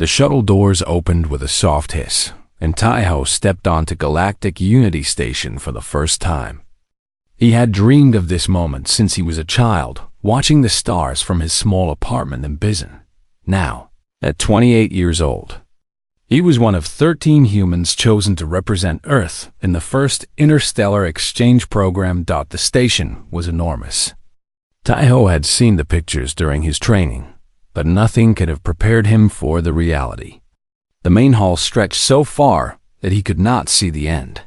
The shuttle doors opened with a soft hiss, and Taiho stepped onto Galactic Unity Station for the first time. He had dreamed of this moment since he was a child, watching the stars from his small apartment in Bizen. Now, at 28 years old, he was one of 13 humans chosen to represent Earth in the first interstellar exchange program. The station was enormous. Taiho had seen the pictures during his training, but nothing could have prepared him for the reality. The main hall stretched so far that he could not see the end.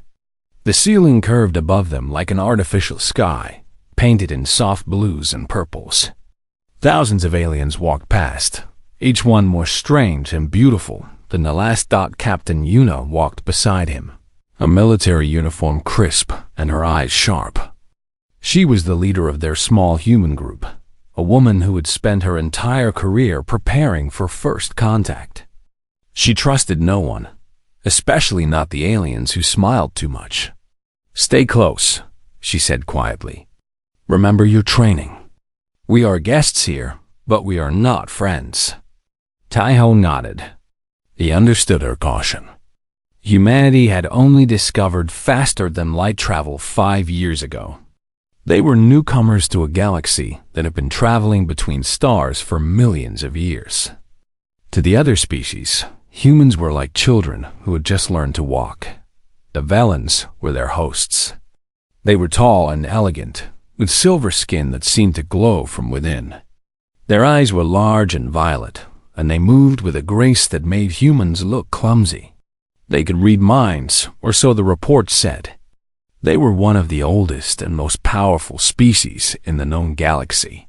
The ceiling curved above them like an artificial sky, painted in soft blues and purples. Thousands of aliens walked past, each one more strange and beautiful than the last. Captain Yuna walked beside him, a military uniform crisp and her eyes sharp. She was the leader of their small human group, a woman who had spent her entire career preparing for first contact. She trusted no one, especially not the aliens who smiled too much. "Stay close," she said quietly. "Remember your training. We are guests here, but we are not friends." Taiho nodded. He understood her caution. Humanity had only discovered faster-than-light travel 5 years ago. They were newcomers to a galaxy that had been traveling between stars for millions of years. To the other species, humans were like children who had just learned to walk. The Velans were their hosts. They were tall and elegant, with silver skin that seemed to glow from within. Their eyes were large and violet, and they moved with a grace that made humans look clumsy. They could read minds, or so the report said. They were one of the oldest and most powerful species in the known galaxy.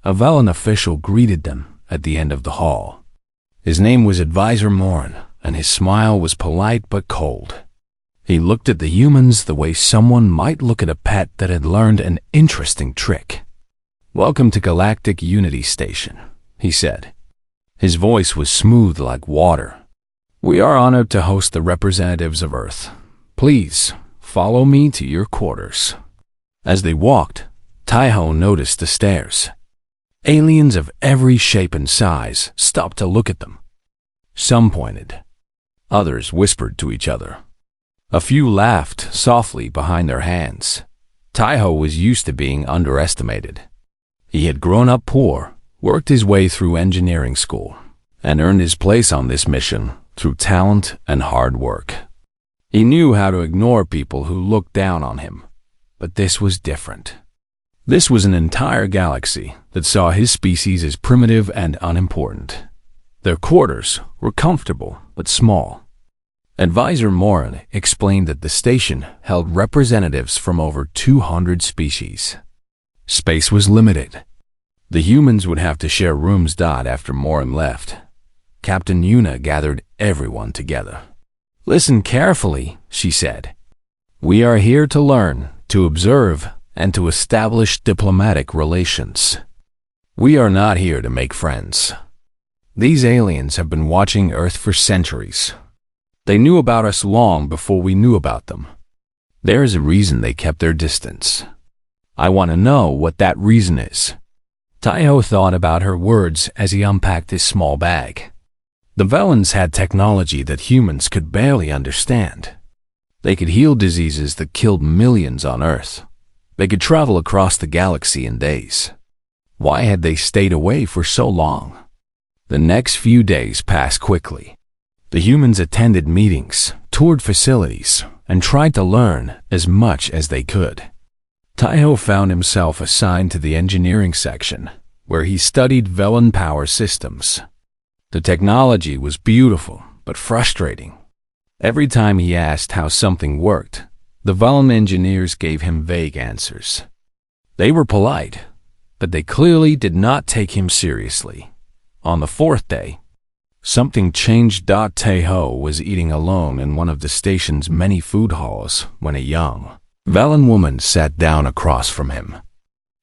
A Velan official greeted them at the end of the hall. His name was Advisor Morin, and his smile was polite but cold. He looked at the humans the way someone might look at a pet that had learned an interesting trick. "Welcome to Galactic Unity Station," he said. His voice was smooth like water. "We are honored to host the representatives of Earth. Please, follow me to your quarters." As they walked, Taiho noticed the stairs. Aliens of every shape and size stopped to look at them. Some pointed. Others whispered to each other. A few laughed softly behind their hands. Taiho was used to being underestimated. He had grown up poor, worked his way through engineering school, and earned his place on this mission through talent and hard work. He knew how to ignore people who looked down on him, but this was different. This was an entire galaxy that saw his species as primitive and unimportant. Their quarters were comfortable but small. Advisor Morin explained that the station held representatives from over 200 species. Space was limited. The humans would have to share rooms. After Morin left, Captain Yuna gathered everyone together. "Listen carefully," she said. "We are here to learn, to observe, and to establish diplomatic relations. We are not here to make friends. These aliens have been watching Earth for centuries. They knew about us long before we knew about them. There is a reason they kept their distance. I want to know what that reason is." Taiho thought about her words as he unpacked his small bag. The Velans had technology that humans could barely understand. They could heal diseases that killed millions on Earth. They could travel across the galaxy in days. Why had they stayed away for so long? The next few days passed quickly. The humans attended meetings, toured facilities, and tried to learn as much as they could. Taiho found himself assigned to the engineering section, where he studied Velan power systems. The technology was beautiful, but frustrating. Every time he asked how something worked, the Velan engineers gave him vague answers. They were polite, but they clearly did not take him seriously. On the 4th day, something changed. Taiho was eating alone in one of the station's many food halls when a young Velan woman sat down across from him.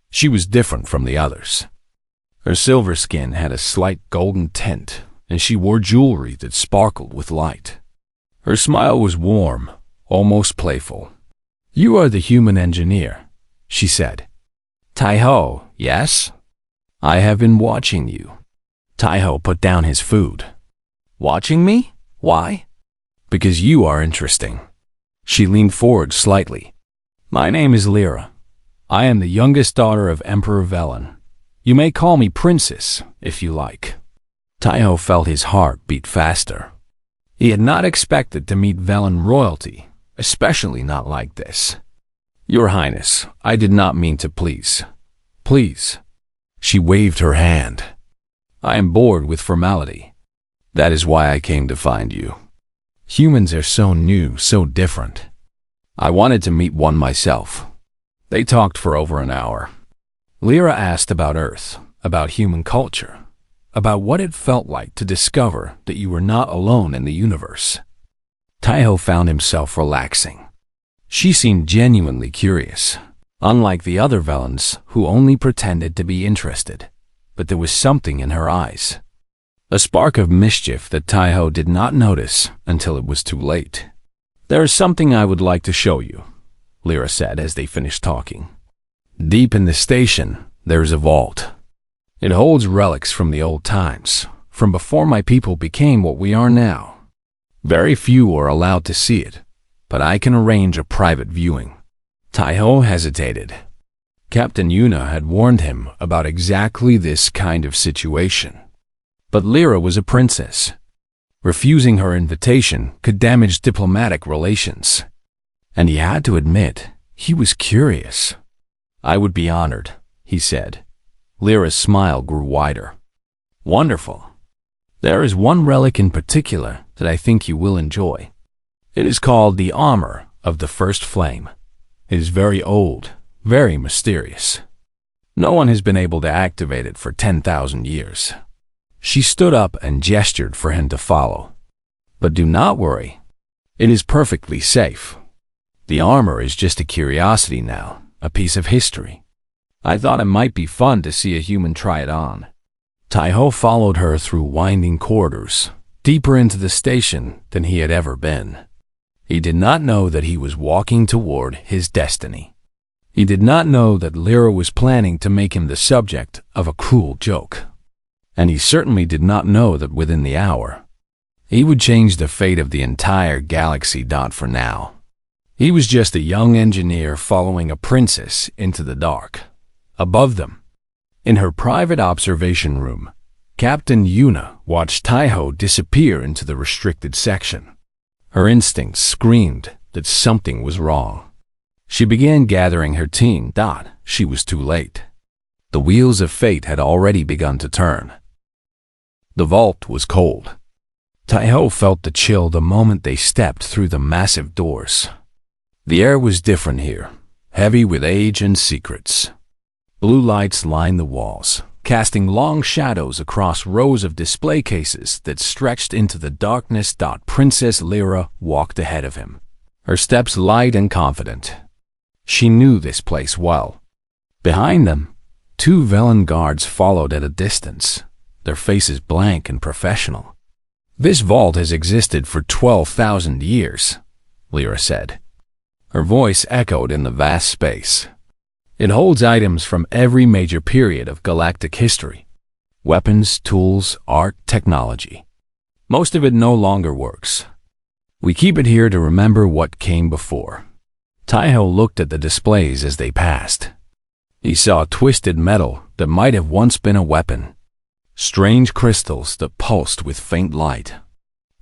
She was different from the others. Her silver skin had a slight golden tint, and she wore jewelry that sparkled with light. Her smile was warm, almost playful. "You are the human engineer," she said. "Taiho, yes? I have been watching you." Taiho put down his food. Watching me? Why? Because you are interesting. She leaned forward slightly. My name is Lyra. I am the youngest daughter of Emperor Velen. You may call me Princess, if you like. Taiho felt his heart beat faster. He had not expected to meet Velen royalty, especially not like this. Your Highness, I did not mean to please. Please. She waved her hand. I am bored with formality. That is why I came to find you. Humans are so new, so different. I wanted to meet one myself. They talked for over an hour. Lyra asked about Earth, about human culture, about what it felt like to discover that you were not alone in the universe. Taiho found himself relaxing. She seemed genuinely curious, unlike the other Velens who only pretended to be interested, but there was something in her eyes. A spark of mischief that Taiho did not notice until it was too late. There is something I would like to show you, Lyra said as they finished talking. Deep in the station, there is a vault. It holds relics from the old times, from before my people became what we are now. Very few are allowed to see it, but I can arrange a private viewing. Taiho hesitated. Captain Yuna had warned him about exactly this kind of situation. But Lyra was a princess. Refusing her invitation could damage diplomatic relations. And he had to admit, he was curious. I would be honored, he said. Lyra's smile grew wider. Wonderful. There is one relic in particular that I think you will enjoy. It is called the armor of the first flame. It is very old, very mysterious. No one has been able to activate it for 10,000 years. She stood up and gestured for him to follow. But do not worry. It is perfectly safe. The armor is just a curiosity now, a piece of history. I thought it might be fun to see a human try it on. Taiho followed her through winding corridors, deeper into the station than he had ever been. He did not know that he was walking toward his destiny. He did not know that Lyra was planning to make him the subject of a cruel joke. And he certainly did not know that within the hour, he would change the fate of the entire galaxy. For now, he was just a young engineer following a princess into the dark. Above them, in her private observation room, Captain Yuna watched Taiho disappear into the restricted section. Her instincts screamed that something was wrong. She began gathering her team. She was too late. The wheels of fate had already begun to turn. The vault was cold. Taiho felt the chill the moment they stepped through the massive doors. The air was different here, heavy with age and secrets. Blue lights lined the walls, casting long shadows across rows of display cases that stretched into the darkness. Princess Lyra walked ahead of him, her steps light and confident. She knew this place well. Behind them, two Velen guards followed at a distance, their faces blank and professional. This vault has existed for 12,000 years, Lyra said. Her voice echoed in the vast space. It holds items from every major period of galactic history. Weapons, tools, art, technology. Most of it no longer works. We keep it here to remember what came before. Taiho looked at the displays as they passed. He saw twisted metal that might have once been a weapon. Strange crystals that pulsed with faint light.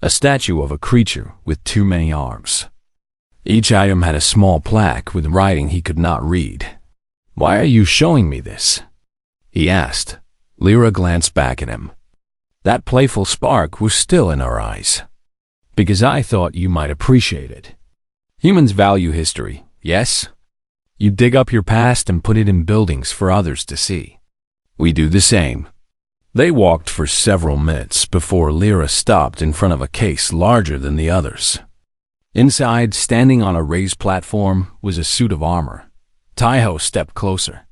A statue of a creature with too many arms. Each item had a small plaque with writing he could not read. Why are you showing me this? He asked. Lyra glanced back at him. That playful spark was still in her eyes. Because I thought you might appreciate it. Humans value history, yes? You dig up your past and put it in buildings for others to see. We do the same. They walked for several minutes before Lyra stopped in front of a case larger than the others. Inside, standing on a raised platform, was a suit of armor. Taiho stepped closer.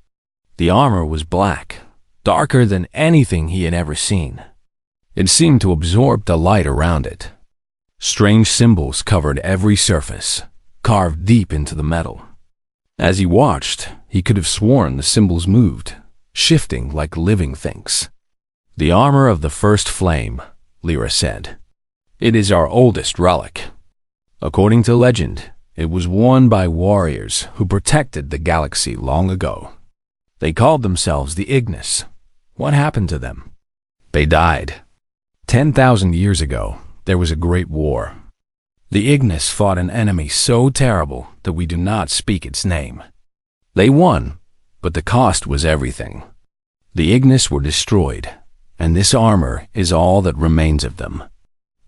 The armor was black, darker than anything he had ever seen. It seemed to absorb the light around it. Strange symbols covered every surface, carved deep into the metal. As he watched, he could have sworn the symbols moved, shifting like living things. The armor of the first flame, Lyra said. It is our oldest relic. According to legend, it was worn by warriors who protected the galaxy long ago. They called themselves the Ignis. What happened to them? They died. 10,000 years ago, there was a great war. The Ignis fought an enemy so terrible that we do not speak its name. They won, but the cost was everything. The Ignis were destroyed, and this armor is all that remains of them.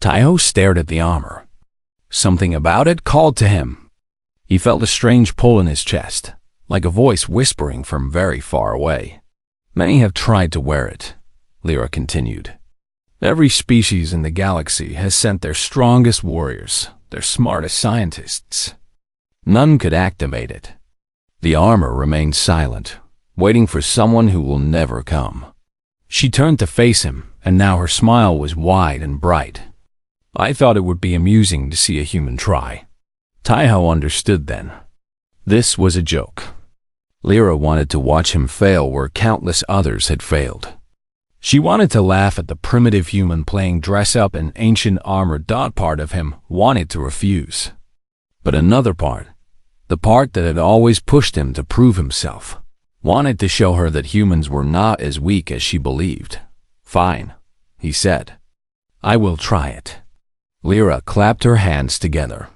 Taiho stared at the armor. Something about it called to him. He felt a strange pull in his chest, like a voice whispering from very far away. Many have tried to wear it, Lyra continued. Every species in the galaxy has sent their strongest warriors, their smartest scientists. None could activate it. The armor remained silent, waiting for someone who will never come. She turned to face him, and now her smile was wide and bright. I thought it would be amusing to see a human try. Taiho understood then. This was a joke. Lyra wanted to watch him fail where countless others had failed. She wanted to laugh at the primitive human playing dress-up and ancient armor. Part of him wanted to refuse. But another part, the part that had always pushed him to prove himself, wanted to show her that humans were not as weak as she believed. Fine, he said. I will try it. Lyra clapped her hands together.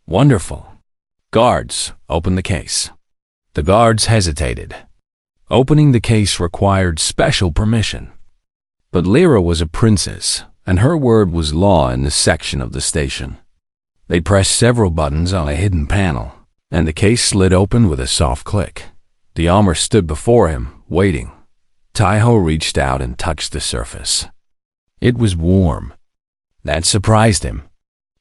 Wonderful. Guards, open the case. The guards hesitated. Opening the case required special permission. But Lyra was a princess, and her word was law in this section of the station. They pressed several buttons on a hidden panel, and the case slid open with a soft click. The armor stood before him, waiting. Taiho reached out and touched the surface. It was warm. That surprised him.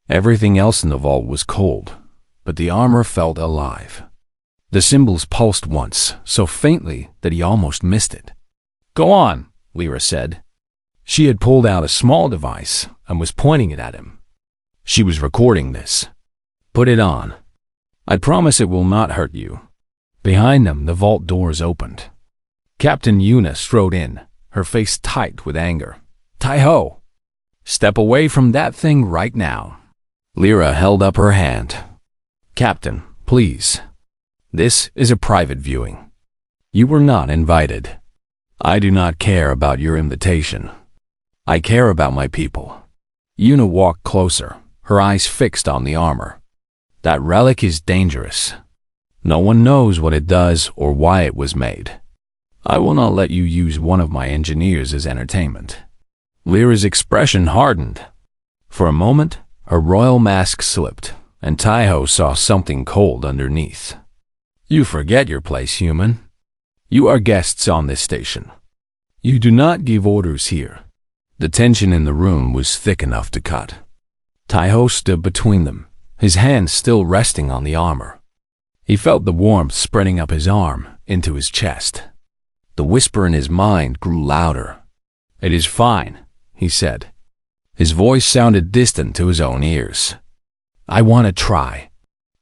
Everything else in the vault was cold, but the armor felt alive. The symbols pulsed once, so faintly that he almost missed it. Go on, Lyra said. She had pulled out a small device and was pointing it at him. She was recording this. Put it on. I promise it will not hurt you. Behind them, the vault doors opened. Captain Yuna strode in, her face tight with anger. Taiho! Step away from that thing right now. Lyra held up her hand. Captain, please. This is a private viewing. You were not invited. I do not care about your invitation. I care about my people. Yuna walked closer, her eyes fixed on the armor. That relic is dangerous. No one knows what it does or why it was made. I will not let you use one of my engineers as entertainment. Lyra's expression hardened. For a moment, her royal mask slipped, and Taiho saw something cold underneath. You forget your place, human. You are guests on this station. You do not give orders here. The tension in the room was thick enough to cut. Taiho stood between them, his hands still resting on the armor. He felt the warmth spreading up his arm into his chest. The whisper in his mind grew louder. It is fine, he said. His voice sounded distant to his own ears. I want to try.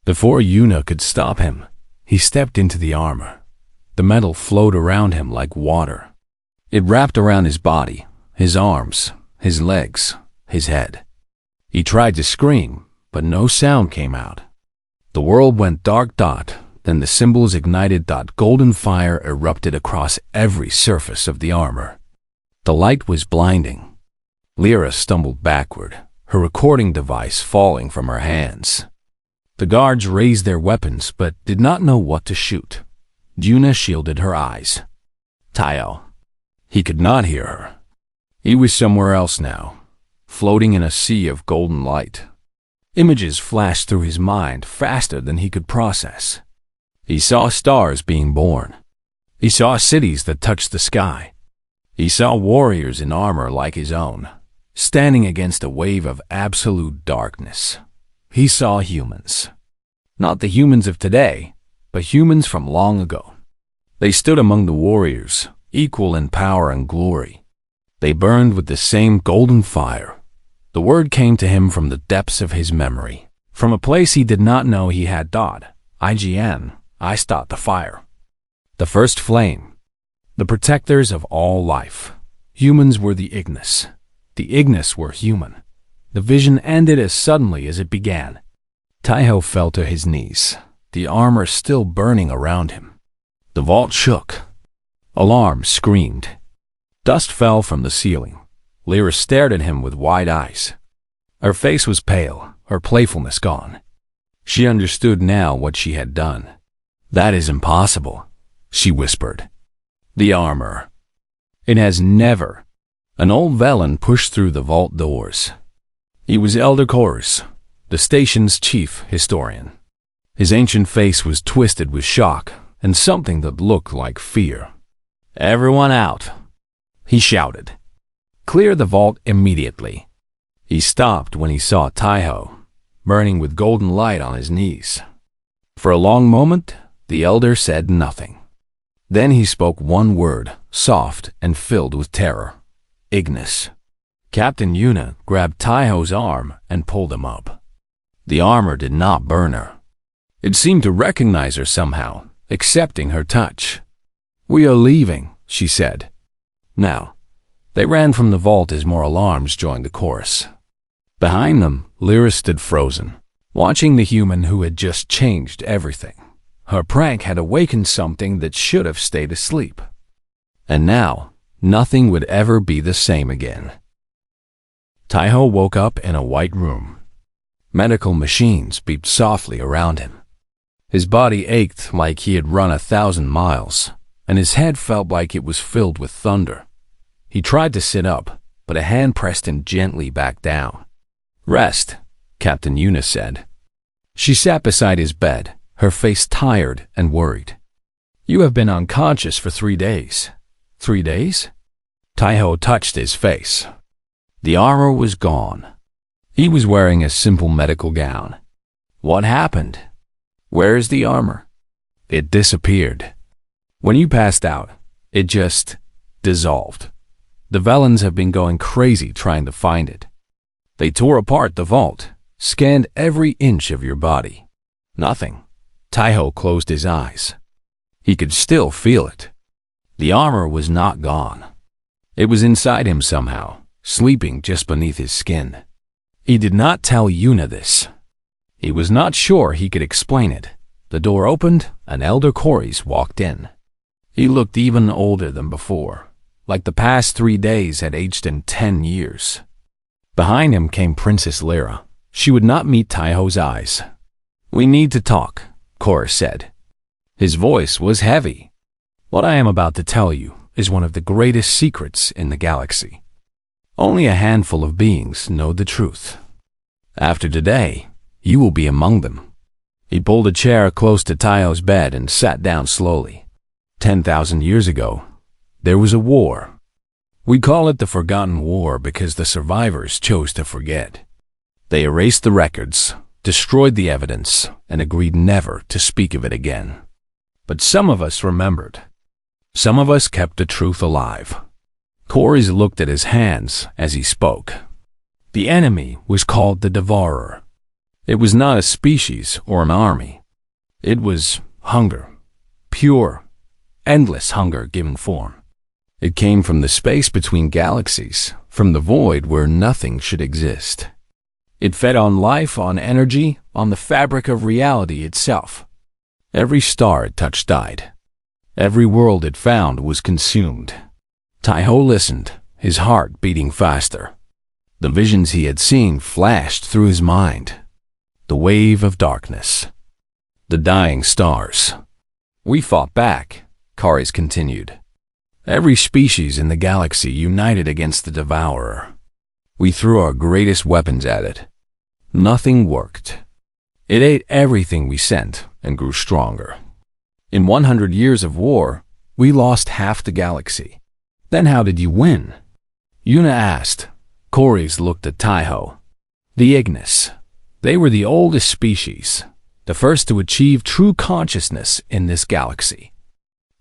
Before Yuna could stop him, he stepped into the armor. The metal flowed around him like water. It wrapped around his body, his arms, his legs, his head. He tried to scream, but no sound came out. The world went dark. Then the symbols ignited. Golden fire erupted across every surface of the armor. The light was blinding. Lyra stumbled backward, her recording device falling from her hands. The guards raised their weapons but did not know what to shoot. Yuna shielded her eyes. Taiho. He could not hear her. He was somewhere else now, floating in a sea of golden light. Images flashed through his mind faster than he could process. He saw stars being born. He saw cities that touched the sky. He saw warriors in armor like his own, standing against a wave of absolute darkness. He saw humans. Not the humans of today, but humans from long ago. They stood among the warriors, equal in power and glory. They burned with the same golden fire. The word came to him from the depths of his memory, from a place he did not know he had. IGN, I start the fire. The first flame. The protectors of all life. Humans were the Ignis. The Ignis were human. The vision ended as suddenly as it began. Taiho fell to his knees, the armor still burning around him. The vault shook. Alarm screamed. Dust fell from the ceiling. Lyra stared at him with wide eyes. Her face was pale, her playfulness gone. She understood now what she had done. "That is impossible," she whispered. "The armor. It has never." An old Velen pushed through the vault doors. He was Elder Chorus, the station's chief historian. His ancient face was twisted with shock and something that looked like fear. "Everyone out," he shouted. "Clear the vault immediately." He stopped when he saw Taiho, burning with golden light on his knees. For a long moment, the elder said nothing. Then he spoke one word, soft and filled with terror. "Ignis." Captain Yuna grabbed Taiho's arm and pulled him up. The armor did not burn her. It seemed to recognize her somehow, accepting her touch. "We are leaving," she said. Now, they ran from the vault as more alarms joined the chorus. Behind them, Lyra stood frozen, watching the human who had just changed everything. Her prank had awakened something that should have stayed asleep. And now, nothing would ever be the same again. Taiho woke up in a white room. Medical machines beeped softly around him. His body ached like he had run 1,000 miles, and his head felt like it was filled with thunder. He tried to sit up, but a hand pressed him gently back down. "Rest," Captain Yuna said. She sat beside his bed, her face tired and worried. "You have been unconscious for 3 days. 3 days?" Taiho touched his face. The armor was gone. He was wearing a simple medical gown. "What happened? Where is the armor?" "It disappeared. When you passed out, it just dissolved. The Velens have been going crazy trying to find it. They tore apart the vault, scanned every inch of your body. Nothing." Taiho closed his eyes. He could still feel it. The armor was not gone. It was inside him somehow, sleeping just beneath his skin. He did not tell Yuna this. He was not sure he could explain it. The door opened, and Elder Corys walked in. He looked even older than before, like the past 3 days had aged him 10 years. Behind him came Princess Lyra. She would not meet Taiho's eyes. "We need to talk," Corus said. His voice was heavy. "What I am about to tell you is one of the greatest secrets in the galaxy. Only a handful of beings know the truth. After today, you will be among them." He pulled a chair close to Taiho's bed and sat down slowly. 10,000 years ago, there was a war. We call it the Forgotten War because the survivors chose to forget. They erased the records, destroyed the evidence, and agreed never to speak of it again. But some of us remembered. Some of us kept the truth alive. Corys looked at his hands as he spoke. The enemy was called the Devourer. It was not a species or an army. It was hunger. Pure, endless hunger given form. It came from the space between galaxies, from the void where nothing should exist. It fed on life, on energy, on the fabric of reality itself. Every star it touched died. Every world it found was consumed. Taiho listened, his heart beating faster. The visions he had seen flashed through his mind. The wave of darkness. The dying stars. "We fought back," Corys continued. "Every species in the galaxy united against the Devourer. We threw our greatest weapons at it. Nothing worked. It ate everything we sent and grew stronger. In 100 years of war, we lost half the galaxy. Then how did you win?" Yuna asked. Corys looked at Taiho. "The Ignis. They were the oldest species, the first to achieve true consciousness in this galaxy.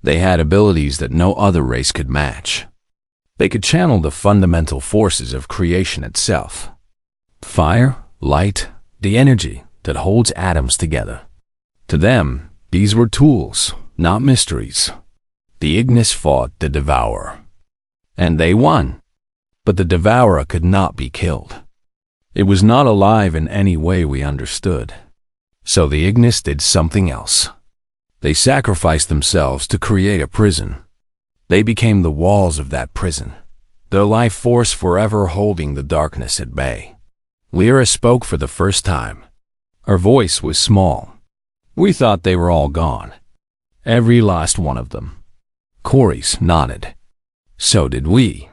They had abilities that no other race could match. They could channel the fundamental forces of creation itself. Fire, light, the energy that holds atoms together. To them, these were tools, not mysteries. The Ignis fought the Devourer. And they won. But the Devourer could not be killed. It was not alive in any way we understood. So the Ignis did something else. They sacrificed themselves to create a prison. They became the walls of that prison, their life force forever holding the darkness at bay. Lyra spoke for the first time. Her voice was small. We thought they were all gone. Every last one of them. Corey's nodded. So did we.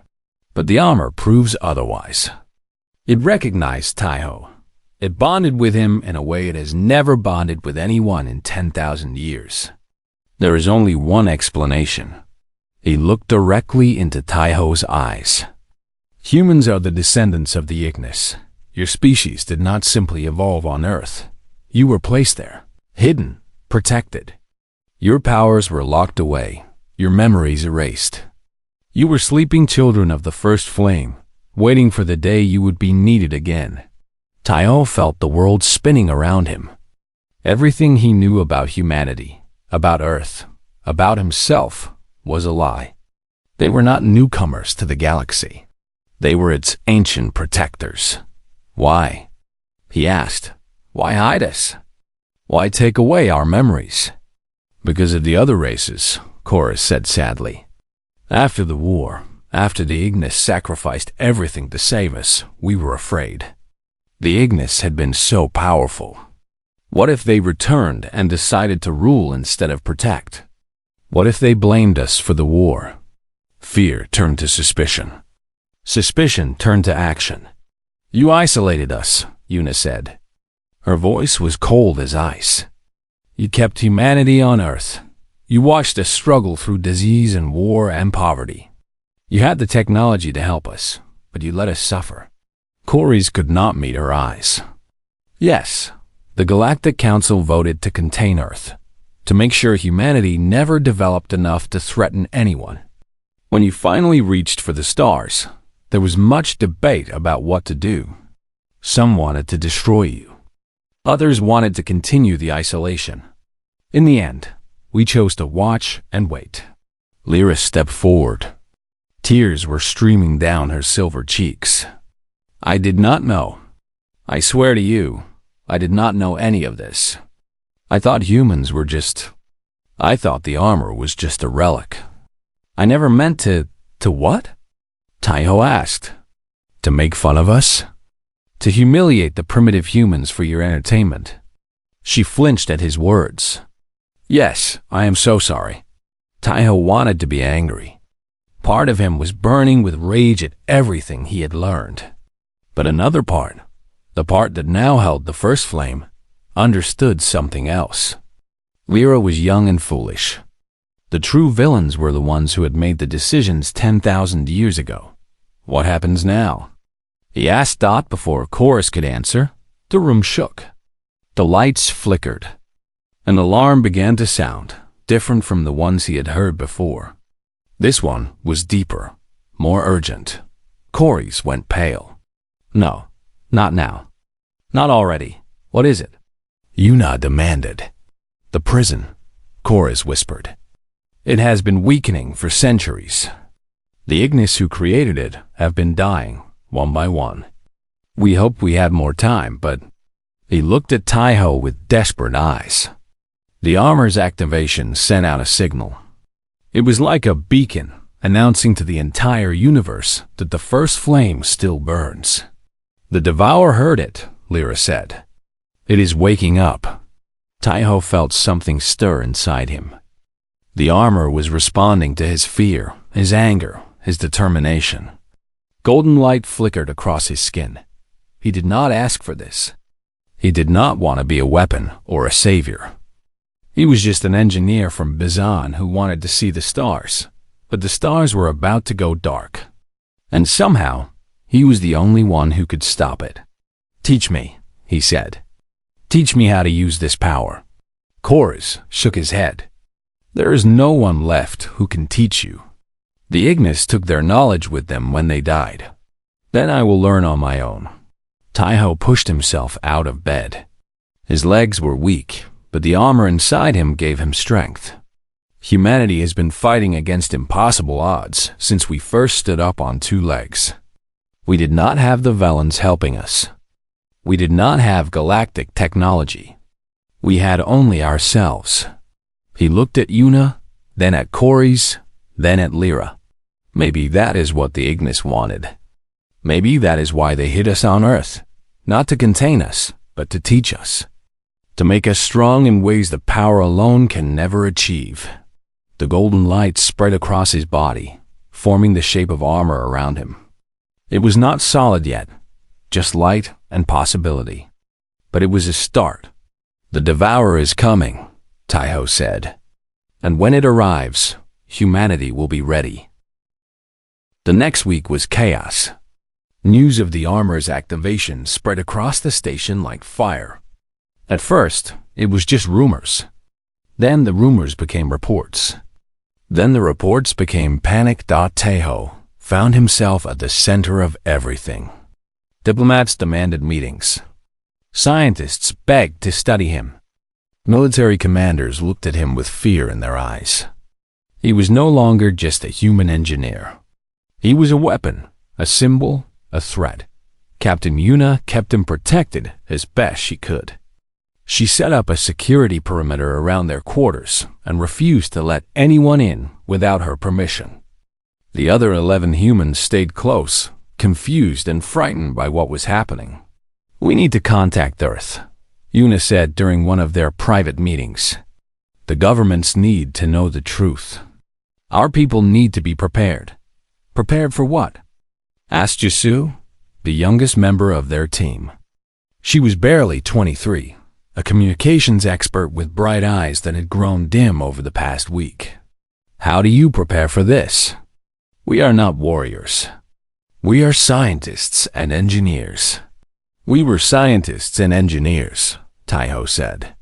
But the armor proves otherwise. It recognized Taiho. It bonded with him in a way it has never bonded with anyone in 10,000 years. There is only one explanation. He looked directly into Taiho's eyes. Humans are the descendants of the Ignis. Your species did not simply evolve on Earth. You were placed there, hidden, protected. Your powers were locked away, your memories erased. You were sleeping children of the first flame, waiting for the day you would be needed again. Taiho felt the world spinning around him. Everything he knew about humanity, about Earth, about himself, was a lie. They were not newcomers to the galaxy. They were its ancient protectors. Why? He asked. Why hide us? Why take away our memories? Because of the other races, Chorus said sadly. After the war, after the Ignis sacrificed everything to save us, we were afraid. The Ignis had been so powerful. What if they returned and decided to rule instead of protect? What if they blamed us for the war? Fear turned to suspicion. Suspicion turned to action. You isolated us, Una said. Her voice was cold as ice. You kept humanity on Earth. You watched us struggle through disease and war and poverty. You had the technology to help us, but you let us suffer. Corey's could not meet her eyes. Yes, the Galactic Council voted to contain Earth, to make sure humanity never developed enough to threaten anyone. When you finally reached for the stars, there was much debate about what to do. Some wanted to destroy you. Others wanted to continue the isolation. In the end, we chose to watch and wait. Lyra stepped forward. Tears were streaming down her silver cheeks. I did not know. I swear to you, I did not know any of this. I thought humans were I thought the armor was just a relic. I never meant to what? Taiho asked. To make fun of us? To humiliate the primitive humans for your entertainment. She flinched at his words. Yes, I am so sorry. Taiho wanted to be angry. Part of him was burning with rage at everything he had learned. But another part, the part that now held the first flame, understood something else. Lyra was young and foolish. The true villains were the ones who had made the decisions 10,000 years ago. What happens now? He asked Dot before Chorus could answer. The room shook. The lights flickered. An alarm began to sound, different from the ones he had heard before. This one was deeper, more urgent. Corey's went pale. No, not now. Not already. What is it? Una demanded. The prison, Chorus whispered. It has been weakening for centuries. The Ignis who created it have been dying, one by one. We hoped we had more time, but... He looked at Taiho with desperate eyes. The armor's activation sent out a signal. It was like a beacon, announcing to the entire universe that the first flame still burns. The Devourer heard it, Lyra said. It is waking up. Taiho felt something stir inside him. The armor was responding to his fear, his anger, his determination. Golden light flickered across his skin. He did not ask for this. He did not want to be a weapon or a savior. He was just an engineer from Bizan who wanted to see the stars, but the stars were about to go dark. And somehow, he was the only one who could stop it. Teach me, he said. Teach me how to use this power. Chorus shook his head. There is no one left who can teach you. The Ignis took their knowledge with them when they died. Then I will learn on my own. Taiho pushed himself out of bed. His legs were weak, but the armor inside him gave him strength. Humanity has been fighting against impossible odds since we first stood up on two legs. We did not have the Velans helping us, We did not have galactic technology. We had only ourselves. He looked at Una, then at Corey's, then at Lyra. Maybe that is what the Ignis wanted. Maybe that is why they hid us on Earth. Not to contain us, but to teach us. To make us strong in ways that power alone can never achieve. The golden light spread across his body, forming the shape of armor around him. It was not solid yet, just light and possibility. But it was a start. The Devourer is coming, Taiho said. And when it arrives, humanity will be ready. The next week was chaos. News of the armor's activation spread across the station like fire. At first, it was just rumors. Then the rumors became reports. Then the reports became panic. Taiho found himself at the center of everything. Diplomats demanded meetings. Scientists begged to study him. Military commanders looked at him with fear in their eyes. He was no longer just a human engineer. He was a weapon, a symbol, a threat. Captain Una kept him protected as best she could. She set up a security perimeter around their quarters and refused to let anyone in without her permission. The other 11 humans stayed close, confused and frightened by what was happening. "We need to contact Earth," Una said during one of their private meetings. "The governments need to know the truth. Our people need to be prepared." "Prepared for what?" asked Yasu, the youngest member of their team. She was barely 23, a communications expert with bright eyes that had grown dim over the past week. "How do you prepare for this? We are not warriors. We are scientists and engineers." "We were scientists and engineers," Taiho said.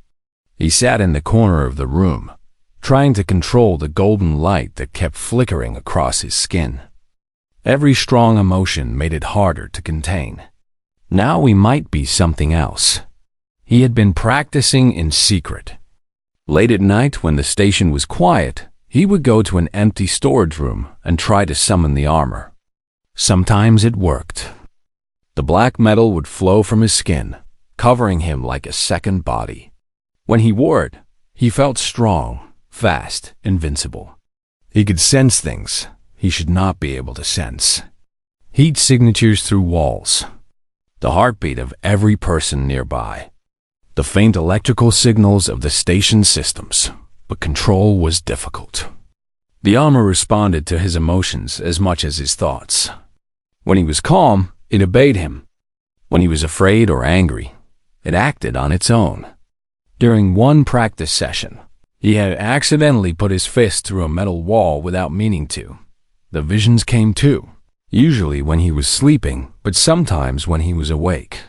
He sat in the corner of the room, trying to control the golden light that kept flickering across his skin. Every strong emotion made it harder to contain. Now we might be something else. He had been practicing in secret. Late at night, when the station was quiet, he would go to an empty storage room and try to summon the armor. Sometimes it worked. The black metal would flow from his skin, covering him like a second body. When he wore it, he felt strong, fast, invincible. He could sense things he should not be able to sense. Heat signatures through walls. The heartbeat of every person nearby. The faint electrical signals of the station systems, but control was difficult. The armor responded to his emotions as much as his thoughts. When he was calm, it obeyed him. When he was afraid or angry, it acted on its own. During one practice session, he had accidentally put his fist through a metal wall without meaning to. The visions came too, usually when he was sleeping, but sometimes when he was awake.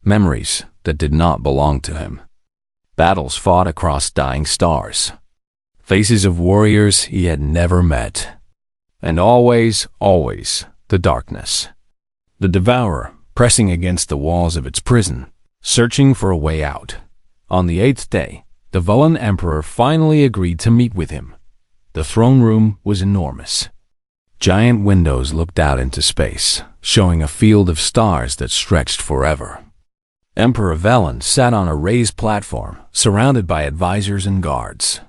Memories that did not belong to him. Battles fought across dying stars. Faces of warriors he had never met. And always, always, the darkness. The Devourer, pressing against the walls of its prison, searching for a way out. On the 8th day, the Vullan Emperor finally agreed to meet with him. The throne room was enormous. Giant windows looked out into space, showing a field of stars that stretched forever. Emperor Velen sat on a raised platform, surrounded by advisors and guards.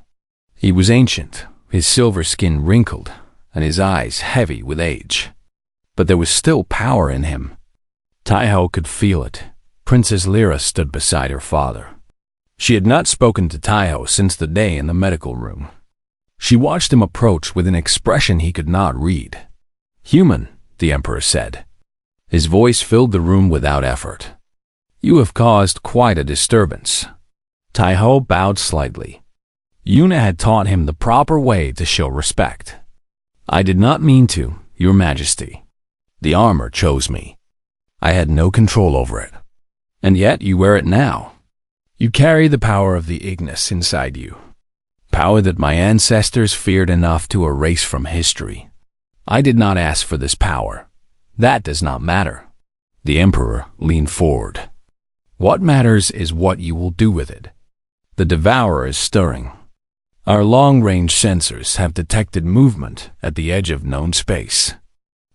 He was ancient, his silver skin wrinkled, and his eyes heavy with age. But there was still power in him. Taiho could feel it. Princess Lyra stood beside her father. She had not spoken to Taiho since the day in the medical room. She watched him approach with an expression he could not read. "Human," the Emperor said. His voice filled the room without effort. "You have caused quite a disturbance." Taiho bowed slightly. Una had taught him the proper way to show respect. "I did not mean to, Your Majesty. The armor chose me. I had no control over it. And yet you wear it now. You carry the power of the Ignis inside you. Power that my ancestors feared enough to erase from history. I did not ask for this power. That does not matter." The Emperor leaned forward. "What matters is what you will do with it. The Devourer is stirring. Our long-range sensors have detected movement at the edge of known space.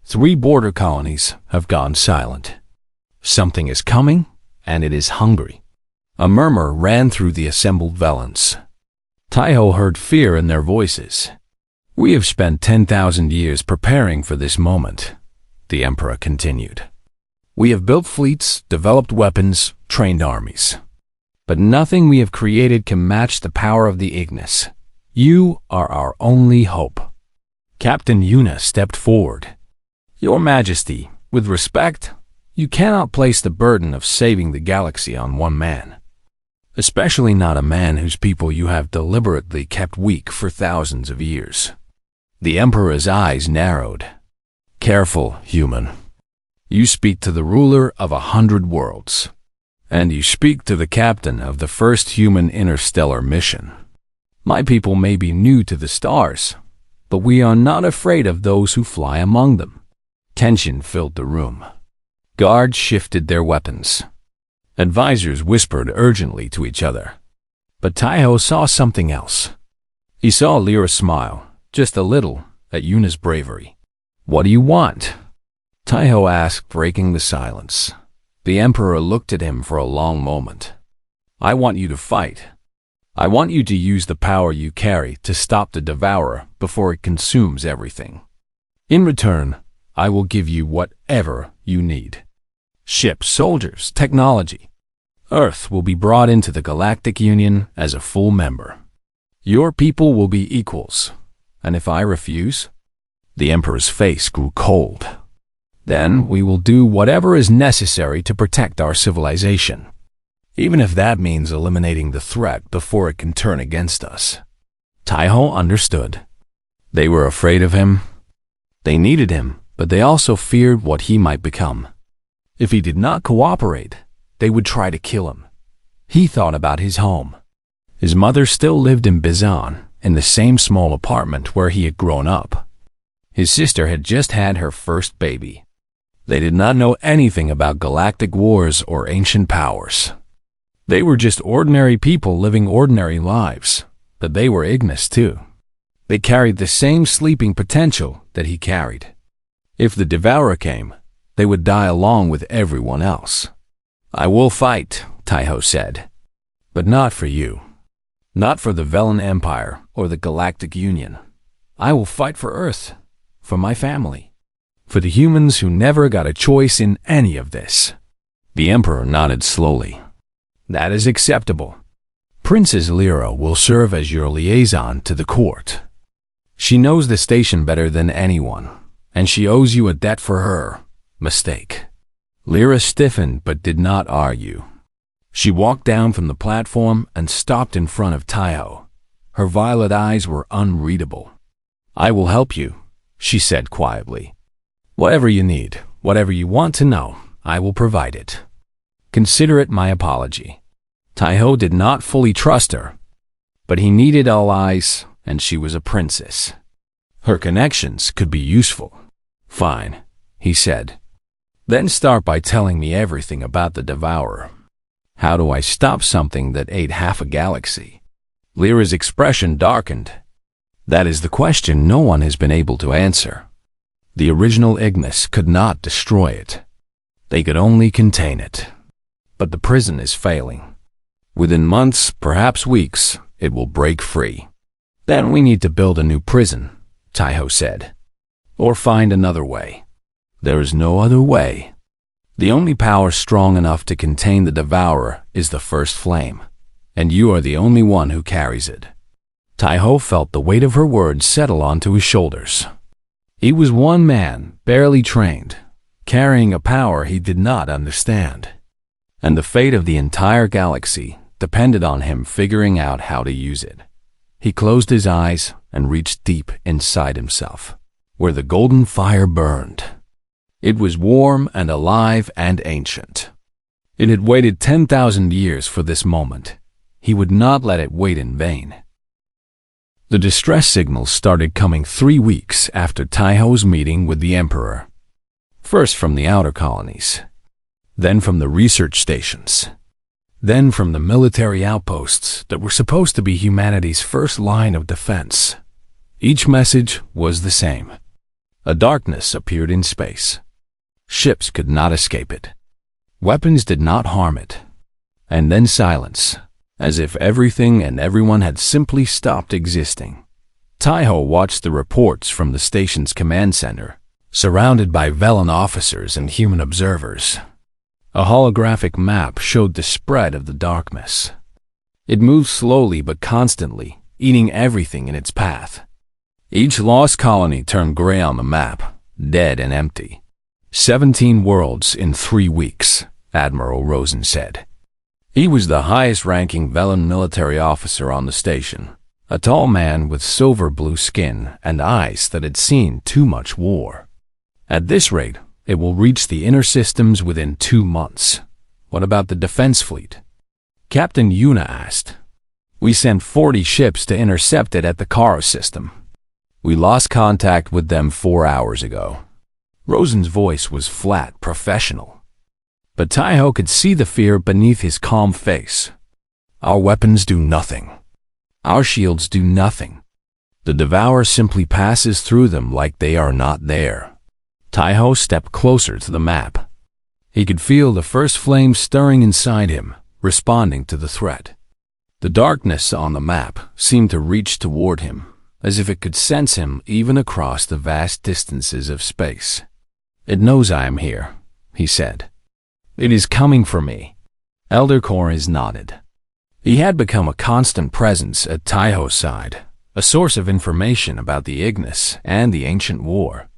3 border colonies have gone silent. Something is coming, and it is hungry. A murmur ran through the assembled Velans. Taiho heard fear in their voices. "We have spent 10,000 years preparing for this moment," the Emperor continued. "We have built fleets, developed weapons, trained armies. But nothing we have created can match the power of the Ignis. You are our only hope." Captain Yuna stepped forward. "Your Majesty, with respect, you cannot place the burden of saving the galaxy on one man. Especially not a man whose people you have deliberately kept weak for thousands of years." The Emperor's eyes narrowed. "Careful, human. You speak to the ruler of 100 worlds. And you speak to the captain of the first human interstellar mission. My people may be new to the stars, but we are not afraid of those who fly among them." Tension filled the room. Guards shifted their weapons. Advisors whispered urgently to each other. But Taiho saw something else. He saw Lyra smile, just a little, at Yuna's bravery. "What do you want?" Taiho asked, breaking the silence. The Emperor looked at him for a long moment. "I want you to fight. I want you to use the power you carry to stop the Devourer before it consumes everything. In return, I will give you whatever you need. Ships, soldiers, technology. Earth will be brought into the Galactic Union as a full member. Your people will be equals. And if I refuse?" The Emperor's face grew cold. "Then we will do whatever is necessary to protect our civilization, even if that means eliminating the threat before it can turn against us." Taiho understood. They were afraid of him. They needed him, but they also feared what he might become. If he did not cooperate, they would try to kill him. He thought about his home. His mother still lived in Bizan, in the same small apartment where he had grown up. His sister had just had her first baby. They did not know anything about galactic wars or ancient powers. They were just ordinary people living ordinary lives, but they were Ignis too. They carried the same sleeping potential that he carried. If the Devourer came, they would die along with everyone else. "I will fight," Taiho said, "but not for you. Not for the Velan Empire or the Galactic Union. I will fight for Earth, for my family. For the humans who never got a choice in any of this." The Emperor nodded slowly. "That is acceptable. Princess Lyra will serve as your liaison to the court. She knows the station better than anyone, and she owes you a debt for her mistake." Lyra stiffened but did not argue. She walked down from the platform and stopped in front of Taiho. Her violet eyes were unreadable. "I will help you," she said quietly. "Whatever you need, whatever you want to know, I will provide it. Consider it my apology." Taiho did not fully trust her, but he needed all eyes, and she was a princess. Her connections could be useful. "Fine," he said. "Then start by telling me everything about the Devourer. How do I stop something that ate half a galaxy?" Lyra's expression darkened. "That is the question no one has been able to answer. The original Ignis could not destroy it. They could only contain it. But the prison is failing. Within months, perhaps weeks, it will break free. Then we need to build a new prison," Taiho said. "Or find another way. There is no other way. The only power strong enough to contain the Devourer is the first flame, and you are the only one who carries it." Taiho felt the weight of her words settle onto his shoulders. He was one man, barely trained, carrying a power he did not understand. And the fate of the entire galaxy depended on him figuring out how to use it. He closed his eyes and reached deep inside himself, where the golden fire burned. It was warm and alive and ancient. It had waited 10,000 years for this moment. He would not let it wait in vain. The distress signals started coming 3 weeks after Taiho's meeting with the Emperor. First from the outer colonies, then from the research stations, then from the military outposts that were supposed to be humanity's first line of defense. Each message was the same. A darkness appeared in space. Ships could not escape it. Weapons did not harm it. And then silence, as if everything and everyone had simply stopped existing. Taiho watched the reports from the station's command center, surrounded by Velen officers and human observers. A holographic map showed the spread of the darkness. It moved slowly but constantly, eating everything in its path. Each lost colony turned gray on the map, dead and empty. 17 worlds in 3 weeks, Admiral Rosen said. He was the highest-ranking Velen military officer on the station, a tall man with silver-blue skin and eyes that had seen too much war. At this rate, it will reach the inner systems within 2 months. What about the defense fleet? Captain Yuna asked. We sent 40 ships to intercept it at the Kara system. We lost contact with them 4 hours ago. Rosen's voice was flat, professional. But Taiho could see the fear beneath his calm face. Our weapons do nothing. Our shields do nothing. The Devourer simply passes through them like they are not there. Taiho stepped closer to the map. He could feel the first flame stirring inside him, responding to the threat. The darkness on the map seemed to reach toward him, as if it could sense him even across the vast distances of space. It knows I am here, he said. It is coming for me. Elder Corys nodded. He had become a constant presence at Taiho's side, a source of information about the Ignis and the ancient war.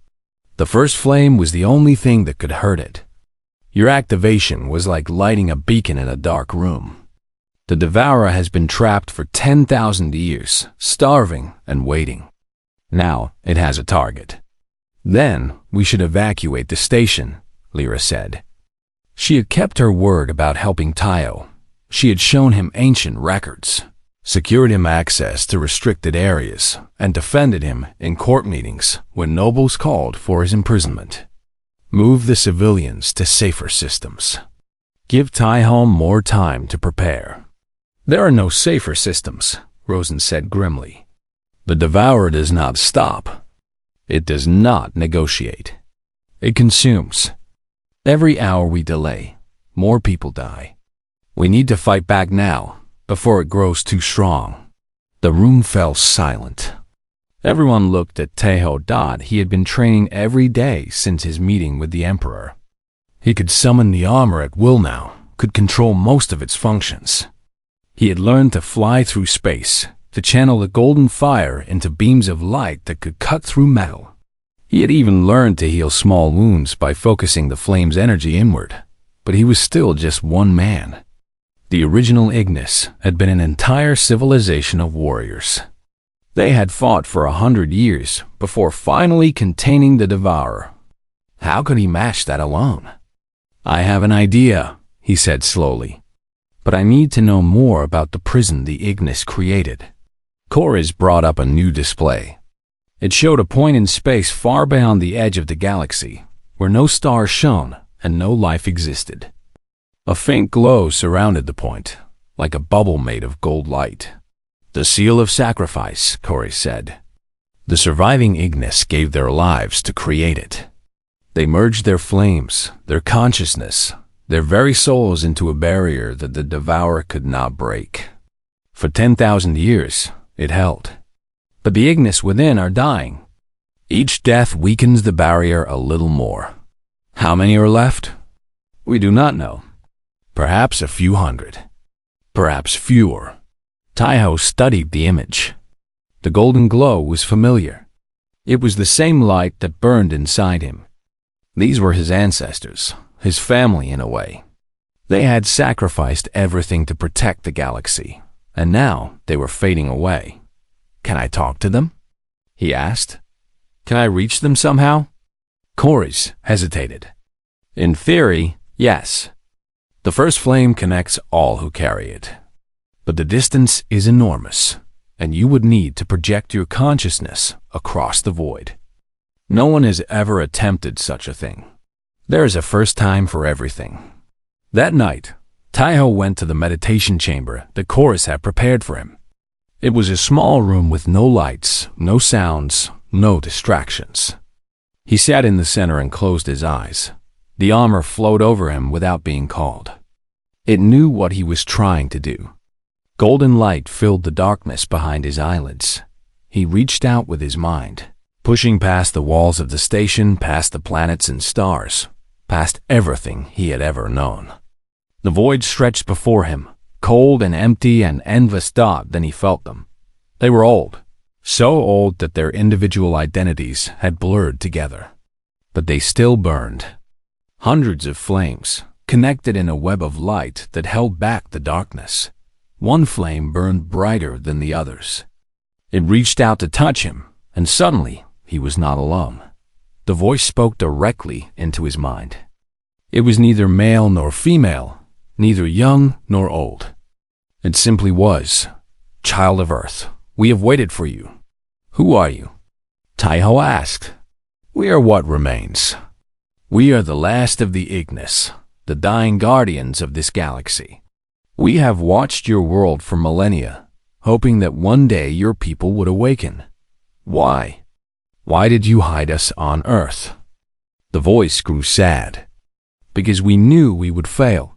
The first flame was the only thing that could hurt it. Your activation was like lighting a beacon in a dark room. The Devourer has been trapped for 10,000 years, starving and waiting. Now it has a target. Then we should evacuate the station, Lyra said. She had kept her word about helping Taiho. She had shown him ancient records, secured him access to restricted areas, and defended him in court meetings when nobles called for his imprisonment. Move the civilians to safer systems. Give Taiho more time to prepare. There are no safer systems, Rosen said grimly. The Devourer does not stop. It does not negotiate. It consumes. Every hour we delay, more people die. We need to fight back now, before it grows too strong. The room fell silent. Everyone looked at Taiho. He had been training every day since his meeting with the Emperor. He could summon the armor at will now, could control most of its functions. He had learned to fly through space, to channel the golden fire into beams of light that could cut through metal. He had even learned to heal small wounds by focusing the flame's energy inward. But he was still just one man. The original Ignis had been an entire civilization of warriors. They had fought for 100 years before finally containing the Devourer. How could he match that alone? I have an idea, he said slowly. But I need to know more about the prison the Ignis created. Corys brought up a new display. It showed a point in space far beyond the edge of the galaxy, where no stars shone and no life existed. A faint glow surrounded the point, like a bubble made of gold light. The seal of sacrifice, Corys said. The surviving Ignis gave their lives to create it. They merged their flames, their consciousness, their very souls into a barrier that the Devourer could not break. For 10,000 years, it held. But the Ignis within are dying. Each death weakens the barrier a little more. How many are left? We do not know. Perhaps a few hundred. Perhaps fewer. Taiho studied the image. The golden glow was familiar. It was the same light that burned inside him. These were his ancestors, his family in a way. They had sacrificed everything to protect the galaxy, and now they were fading away. Can I talk to them? He asked. Can I reach them somehow? Corys hesitated. In theory, yes. The first flame connects all who carry it. But the distance is enormous, and you would need to project your consciousness across the void. No one has ever attempted such a thing. There is a first time for everything. That night, Taiho went to the meditation chamber that Corys had prepared for him. It was a small room with no lights, no sounds, no distractions. He sat in the center and closed his eyes. The armor flowed over him without being called. It knew what he was trying to do. Golden light filled the darkness behind his eyelids. He reached out with his mind, pushing past the walls of the station, past the planets and stars, past everything he had ever known. The void stretched before him, cold and empty and endless. Then he felt them. They were old, so old that their individual identities had blurred together. But they still burned. Hundreds of flames, connected in a web of light that held back the darkness. One flame burned brighter than the others. It reached out to touch him, and suddenly he was not alone. The voice spoke directly into his mind. It was neither male nor female, neither young nor old. It simply was, "Child of Earth, we have waited for you. Who are you?" Taiho asked. "We are what remains. We are the last of the Ignis, the dying guardians of this galaxy. We have watched your world for millennia, hoping that one day your people would awaken. Why? Why did you hide us on Earth?" The voice grew sad. "Because we knew we would fail.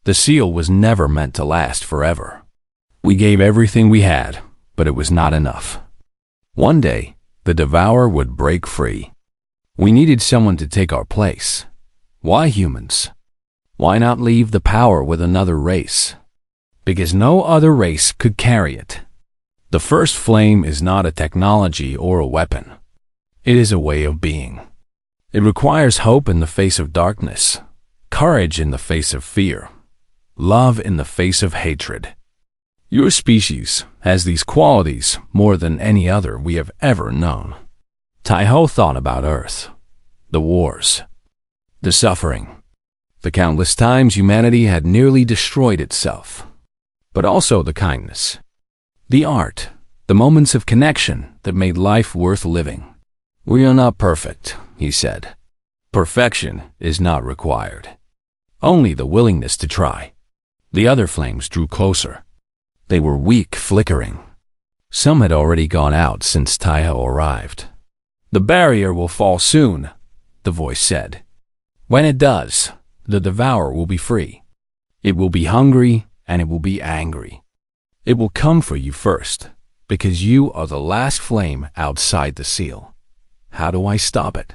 The seal was never meant to last forever. We gave everything we had, but it was not enough. One day, the Devourer would break free. We needed someone to take our place. Why humans? Why not leave the power with another race? Because no other race could carry it. The first flame is not a technology or a weapon. It is a way of being. It requires hope in the face of darkness, courage in the face of fear, love in the face of hatred. Your species has these qualities more than any other we have ever known." Taiho thought about Earth, the wars, the suffering, the countless times humanity had nearly destroyed itself, but also the kindness, the art, the moments of connection that made life worth living. "We are not perfect," he said. "Perfection is not required. Only the willingness to try." The other flames drew closer. They were weak, flickering. Some had already gone out since Taiho arrived. "The barrier will fall soon," the voice said. "When it does, the Devourer will be free. It will be hungry and it will be angry. It will come for you first, because you are the last flame outside the seal. How do I stop it?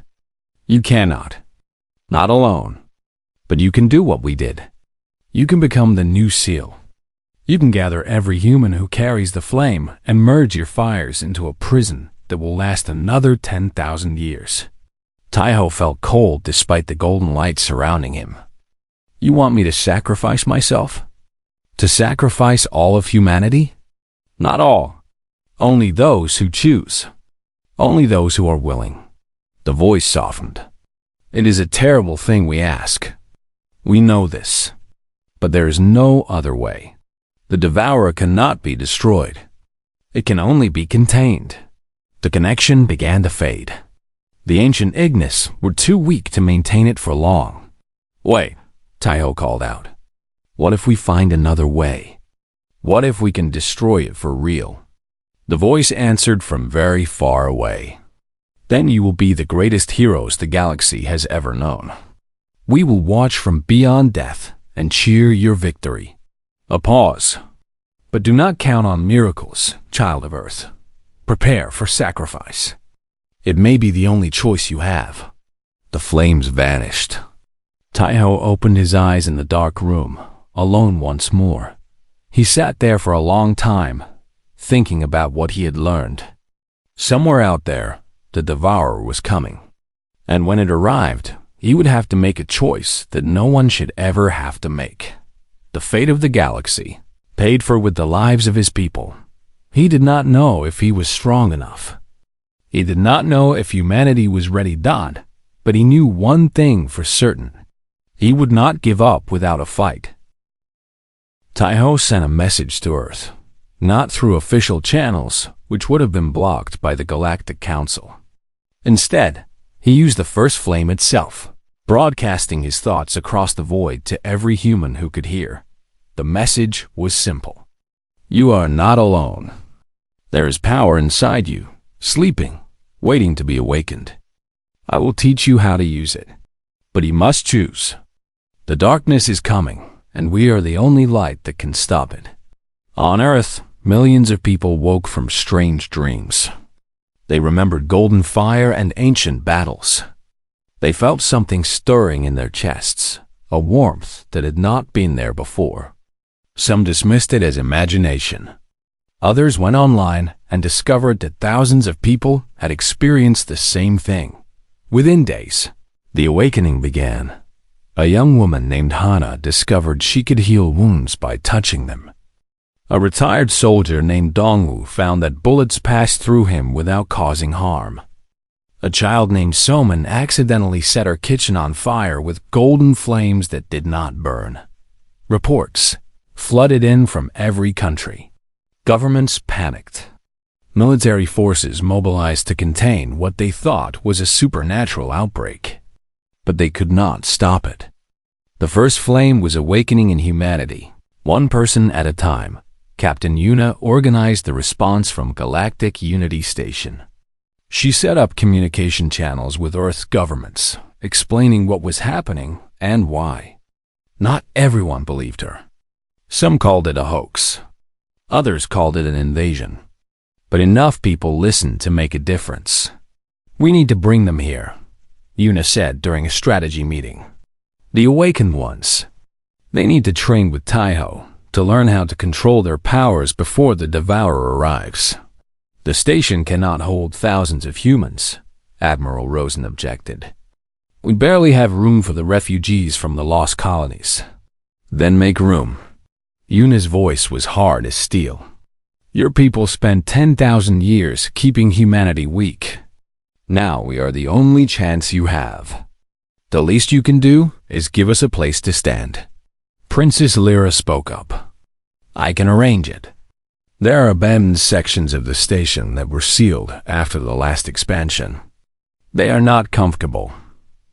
You cannot. Not alone. But you can do what we did. You can become the new seal. You can gather every human who carries the flame and merge your fires into a prison that will last another 10,000 years." Taiho felt cold despite the golden light surrounding him. "You want me to sacrifice myself? To sacrifice all of humanity?" "Not all. Only those who choose. Only those who are willing." The voice softened. "It is a terrible thing we ask. We know this. But there is no other way. The Devourer cannot be destroyed. It can only be contained." The connection began to fade. The ancient Ignis were too weak to maintain it for long. "Wait," Taiho called out. "What if we find another way? What if we can destroy it for real?" The voice answered from very far away. "Then you will be the greatest heroes the galaxy has ever known. We will watch from beyond death and cheer your victory." A pause. "But do not count on miracles, child of Earth. Prepare for sacrifice. It may be the only choice you have." The flames vanished. Taiho opened his eyes in the dark room, alone once more. He sat there for a long time, thinking about what he had learned. Somewhere out there, the Devourer was coming. And when it arrived, he would have to make a choice that no one should ever have to make. The fate of the galaxy, paid for with the lives of his people. He did not know if he was strong enough. He did not know if humanity was ready, but he knew one thing for certain. He would not give up without a fight. Taiho sent a message to Earth, not through official channels, which would have been blocked by the Galactic Council. Instead, he used the first flame itself, broadcasting his thoughts across the void to every human who could hear. The message was simple. You are not alone. There is power inside you, sleeping, waiting to be awakened. I will teach you how to use it. But he must choose. The darkness is coming, and we are the only light that can stop it. On Earth, millions of people woke from strange dreams. They remembered golden fire and ancient battles. They felt something stirring in their chests, a warmth that had not been there before. Some dismissed it as imagination. Others went online and discovered that thousands of people had experienced the same thing. Within days, the awakening began. A young woman named Hana discovered she could heal wounds by touching them. A retired soldier named Dongwoo found that bullets passed through him without causing harm. A child named Soman accidentally set her kitchen on fire with golden flames that did not burn. Reports flooded in from every country. Governments panicked. Military forces mobilized to contain what they thought was a supernatural outbreak. But they could not stop it. The first flame was awakening in humanity, one person at a time. Captain Yuna organized the response from Galactic Unity Station. She set up communication channels with Earth's governments, explaining what was happening and why. Not everyone believed her. Some called it a hoax. Others called it an invasion. But enough people listened to make a difference. "We need to bring them here," Yuna said during a strategy meeting. "The awakened ones. They need to train with Taiho to learn how to control their powers before the Devourer arrives. The station cannot hold thousands of humans," Admiral Rosen objected. "We barely have room for the refugees from the lost colonies." "Then make room." Yuna's voice was hard as steel. "Your people spent 10,000 years keeping humanity weak. Now we are the only chance you have. The least you can do is give us a place to stand." Princess Lyra spoke up. "I can arrange it. There are abandoned sections of the station that were sealed after the last expansion. They are not comfortable,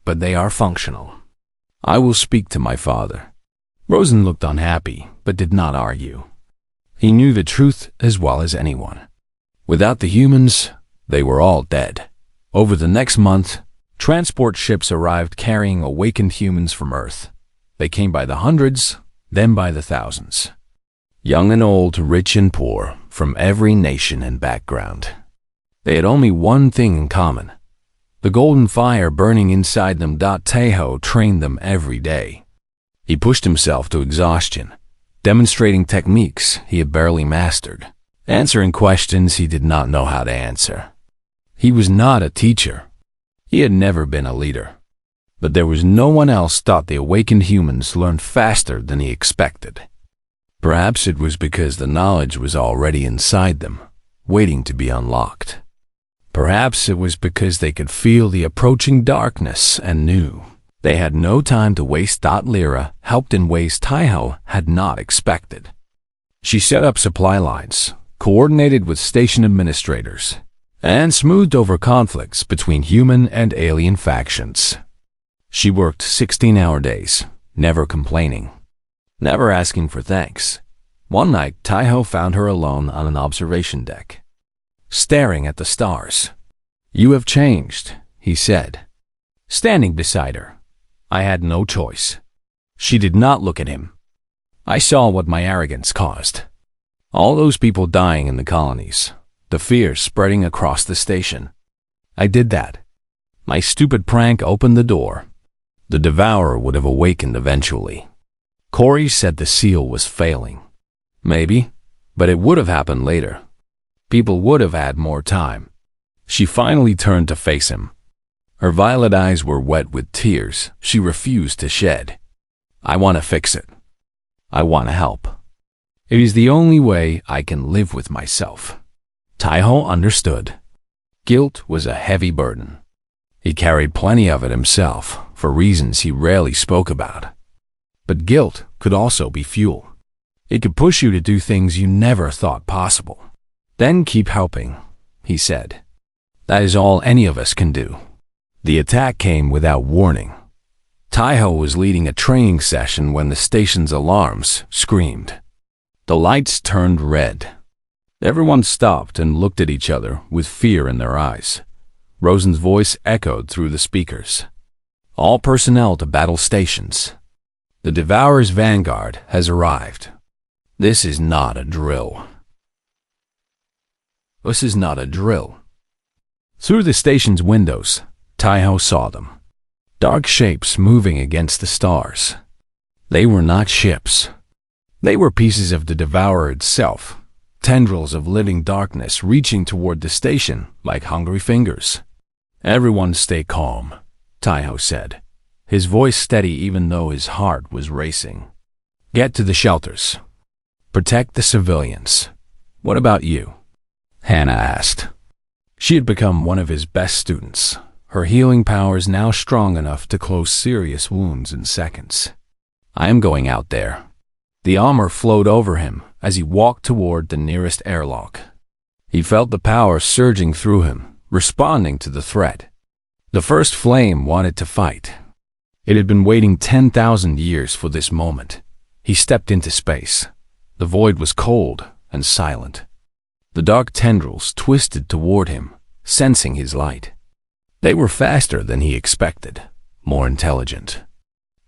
but they are functional. I will speak to my father." Rosen looked unhappy, but did not argue. He knew the truth as well as anyone. Without the humans, they were all dead. Over the next month, transport ships arrived carrying awakened humans from Earth. They came by the hundreds, then by the thousands. Young and old, rich and poor, from every nation and background. They had only one thing in common: the golden fire burning inside them. Taiho trained them every day. He pushed himself to exhaustion, demonstrating techniques he had barely mastered, answering questions he did not know how to answer. He was not a teacher. He had never been a leader. But there was no one else thought the awakened humans learned faster than he expected. Perhaps it was because the knowledge was already inside them, waiting to be unlocked. Perhaps it was because they could feel the approaching darkness and knew they had no time to waste. Lyra helped in ways Taiho had not expected. She set up supply lines, coordinated with station administrators, and smoothed over conflicts between human and alien factions. She worked 16-hour days, never complaining, never asking for thanks. One night, Taiho found her alone on an observation deck, staring at the stars. "You have changed," he said, standing beside her. I had no choice. She did not look at him. I saw what my arrogance caused. All those people dying in the colonies, the fear spreading across the station. I did that. My stupid prank opened the door. The Devourer would have awakened eventually. Corey said the seal was failing. Maybe, but it would have happened later. People would have had more time. She finally turned to face him. Her violet eyes were wet with tears she refused to shed. "I want to fix it. I want to help. It is the only way I can live with myself." Taiho understood. Guilt was a heavy burden. He carried plenty of it himself, for reasons he rarely spoke about. But guilt could also be fuel. It could push you to do things you never thought possible. "Then keep helping," he said. "That is all any of us can do." The attack came without warning. Taiho was leading a training session when the station's alarms screamed. The lights turned red. Everyone stopped and looked at each other with fear in their eyes. Rosen's voice echoed through the speakers. All personnel to battle stations. The Devourer's vanguard has arrived. This is not a drill. This is not a drill. Through the station's windows, Taiho saw them. Dark shapes moving against the stars. They were not ships. They were pieces of the Devourer itself, tendrils of living darkness reaching toward the station like hungry fingers. "Everyone stay calm," Taiho said, his voice steady even though his heart was racing. "Get to the shelters. Protect the civilians. What about you?" Hannah asked. She had become one of his best students, her healing powers now strong enough to close serious wounds in seconds. "I am going out there." The armor flowed over him as he walked toward the nearest airlock. He felt the power surging through him, responding to the threat. The first flame wanted to fight. It had been waiting 10,000 years for this moment. He stepped into space. The void was cold and silent. The dark tendrils twisted toward him, sensing his light. They were faster than he expected, more intelligent.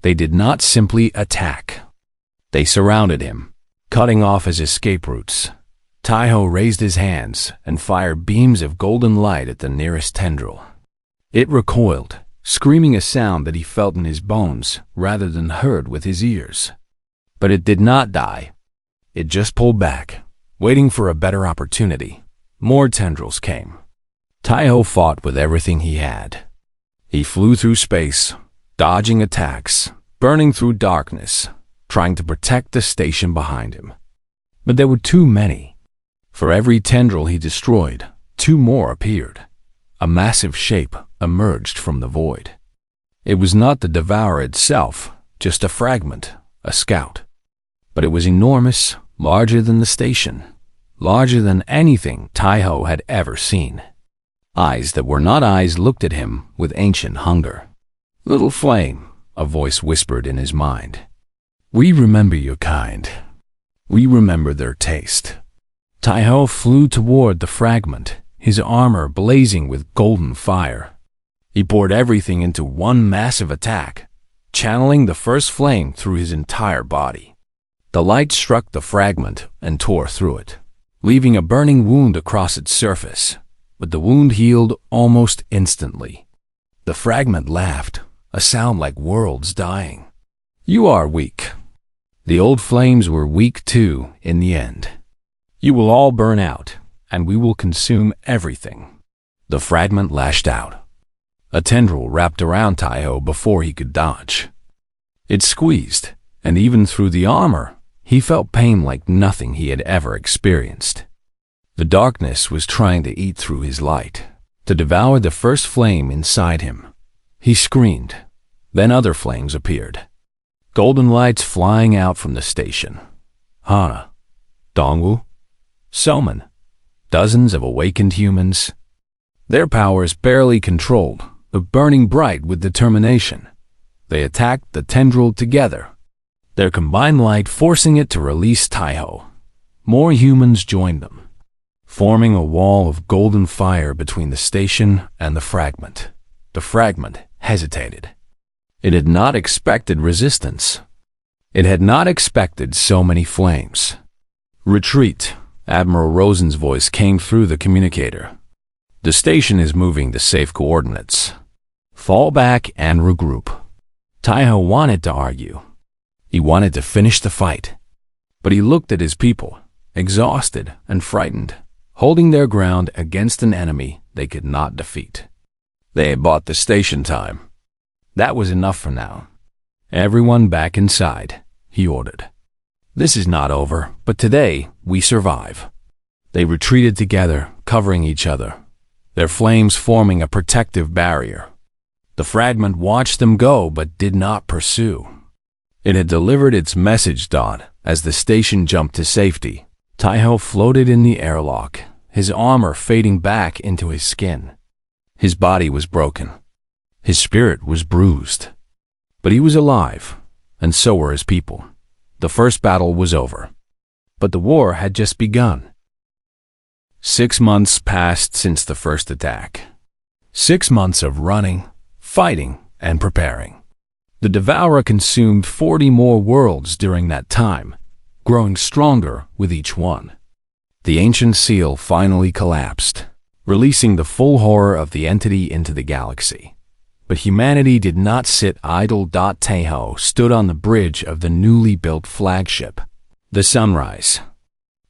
They did not simply attack. They surrounded him, cutting off his escape routes. Taiho raised his hands and fired beams of golden light at the nearest tendril. It recoiled, screaming a sound that he felt in his bones rather than heard with his ears. But it did not die. It just pulled back, waiting for a better opportunity. More tendrils came. Taiho fought with everything he had. He flew through space, dodging attacks, burning through darkness, trying to protect the station behind him. But there were too many. For every tendril he destroyed, two more appeared. A massive shape emerged from the void. It was not the Devourer itself, just a fragment, a scout. But it was enormous, larger than the station, larger than anything Taiho had ever seen. Eyes that were not eyes looked at him with ancient hunger. "Little flame," a voice whispered in his mind. "We remember your kind. We remember their taste." Taiho flew toward the fragment, his armor blazing with golden fire. He poured everything into one massive attack, channeling the first flame through his entire body. The light struck the fragment and tore through it, leaving a burning wound across its surface, but the wound healed almost instantly. The fragment laughed, a sound like worlds dying. "You are weak." The old flames were weak too in the end. "You will all burn out, and we will consume everything." The fragment lashed out. A tendril wrapped around Taiho before he could dodge. It squeezed, and even through the armor, he felt pain like nothing he had ever experienced. The darkness was trying to eat through his light, to devour the first flame inside him. He screamed. Then other flames appeared. Golden lights flying out from the station. Hana, Dongwu, Soman, dozens of awakened humans. Their powers barely controlled, but burning bright with determination. They attacked the tendril together, their combined light forcing it to release Taiho. More humans joined them, forming a wall of golden fire between the station and the fragment. The fragment hesitated. It had not expected resistance. It had not expected so many flames. "Retreat," Admiral Rosen's voice came through the communicator. "The station is moving to safe coordinates. Fall back and regroup." Taiho wanted to argue. He wanted to finish the fight. But he looked at his people, exhausted and frightened, holding their ground against an enemy they could not defeat. They had bought the station time. That was enough for now. "Everyone back inside," he ordered. "This is not over, but today we survive." They retreated together, covering each other, their flames forming a protective barrier. The fragment watched them go but did not pursue. It had delivered its message as the station jumped to safety. Taiho floated in the airlock, his armor fading back into his skin. His body was broken. His spirit was bruised. But he was alive, and so were his people. The first battle was over. But the war had just begun. 6 months passed since the first attack. 6 months of running, fighting, and preparing. The Devourer consumed 40 more worlds during that time, growing stronger with each one. The ancient seal finally collapsed, releasing the full horror of the entity into the galaxy. But humanity did not sit idle. Tahoe stood on the bridge of the newly built flagship, the Sunrise.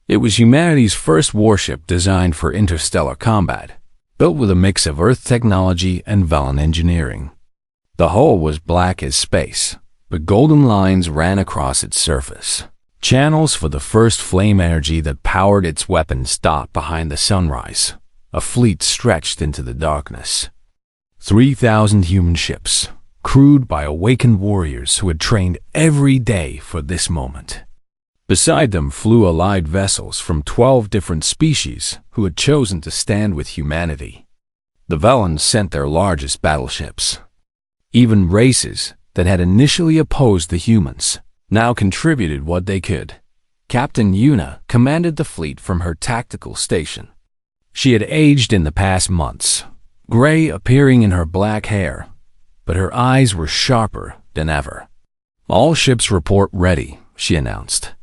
It was humanity's first warship designed for interstellar combat, built with a mix of Earth technology and Velen engineering. The hull was black as space, but golden lines ran across its surface, channels for the first flame energy that powered its weapons. Behind the Sunrise, a fleet stretched into the darkness. 3,000 human ships, crewed by awakened warriors who had trained every day for this moment. Beside them flew allied vessels from 12 different species who had chosen to stand with humanity. The Velens sent their largest battleships. Even races that had initially opposed the humans now contributed what they could. Captain Yuna commanded the fleet from her tactical station. She had aged in the past months, gray appearing in her black hair, but her eyes were sharper than ever. "All ships report ready," she announced.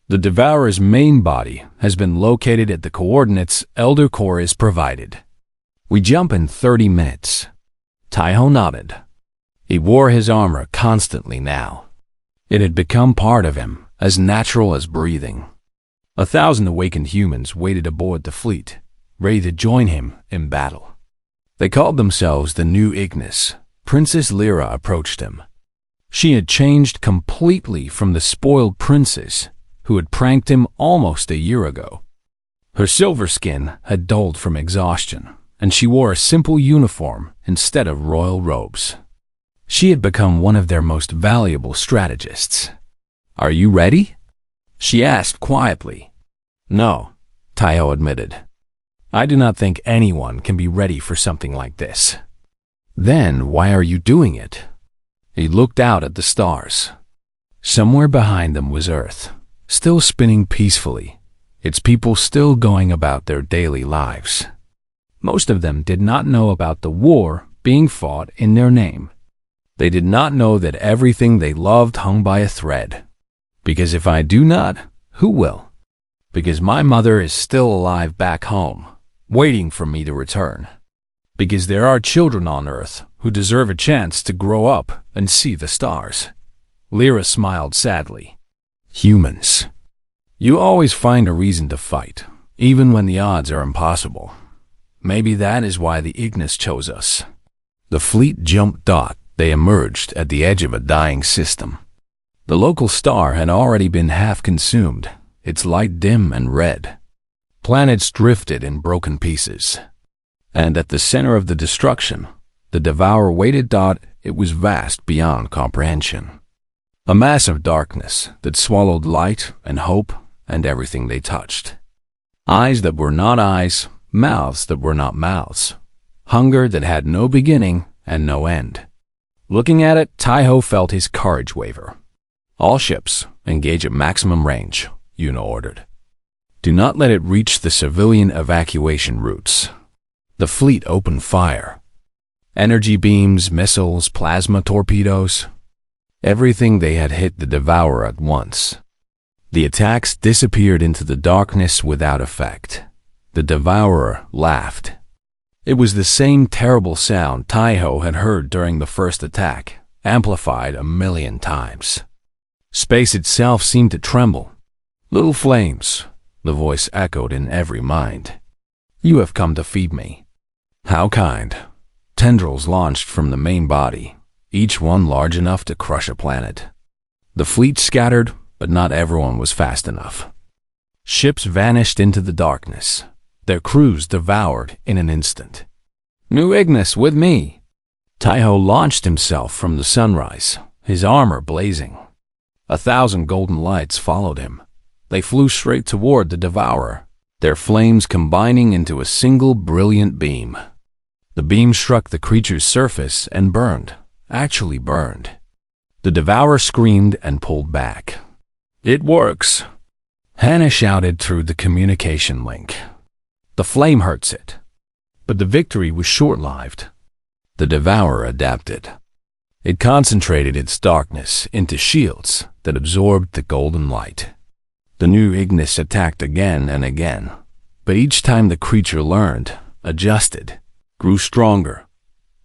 "The Devourer's main body has been located at the coordinates Elder Core is provided. We jump in 30 minutes. Taiho nodded. He wore his armor constantly now. It had become part of him, as natural as breathing. 1,000 awakened humans waited aboard the fleet, ready to join him in battle. They called themselves the New Ignis. Princess Lyra approached him. She had changed completely from the spoiled princess who had pranked him almost a year ago. Her silver skin had dulled from exhaustion, and she wore a simple uniform instead of royal robes. She had become one of their most valuable strategists. "Are you ready?" she asked quietly. "No," Taiho admitted. "I do not think anyone can be ready for something like this." "Then why are you doing it?" He looked out at the stars. Somewhere behind them was Earth, still spinning peacefully, its people still going about their daily lives. Most of them did not know about the war being fought in their name. They did not know that everything they loved hung by a thread. Because if I do not, who will? Because my mother is still alive back home, waiting for me to return. Because there are children on Earth who deserve a chance to grow up and see the stars. Lyra smiled sadly. Humans. You always find a reason to fight, even when the odds are impossible. Maybe that is why the Ignis chose us. The fleet jumped. They emerged at the edge of a dying system. The local star had already been half consumed, its light dim and red. Planets drifted in broken pieces. And at the center of the destruction, the Devourer waited. It was vast beyond comprehension. A mass of darkness that swallowed light and hope and everything they touched. Eyes that were not eyes, mouths that were not mouths. Hunger that had no beginning and no end. Looking at it, Taiho felt his courage waver. "All ships, engage at maximum range," Yuna ordered. "Do not let it reach the civilian evacuation routes." The fleet opened fire. Energy beams, missiles, plasma torpedoes. Everything they had hit the Devourer at once. The attacks disappeared into the darkness without effect. The Devourer laughed. It was the same terrible sound Taiho had heard during the first attack, amplified 1,000,000 times. Space itself seemed to tremble. "Little flames," the voice echoed in every mind. "You have come to feed me." How kind. Tendrils launched from the main body, each one large enough to crush a planet. The fleet scattered, but not everyone was fast enough. Ships vanished into the darkness, their crews devoured in an instant. "New Ignis with me!" Taiho launched himself from the Sunrise, his armor blazing. 1,000 golden lights followed him. They flew straight toward the Devourer, their flames combining into a single brilliant beam. The beam struck the creature's surface and burned, actually burned. The Devourer screamed and pulled back. "It works!" Hannah shouted through the communication link. "The flame hurts it." But the victory was short-lived. The Devourer adapted. It concentrated its darkness into shields that absorbed the golden light. The new Ignis attacked again and again, but each time the creature learned, adjusted, grew stronger.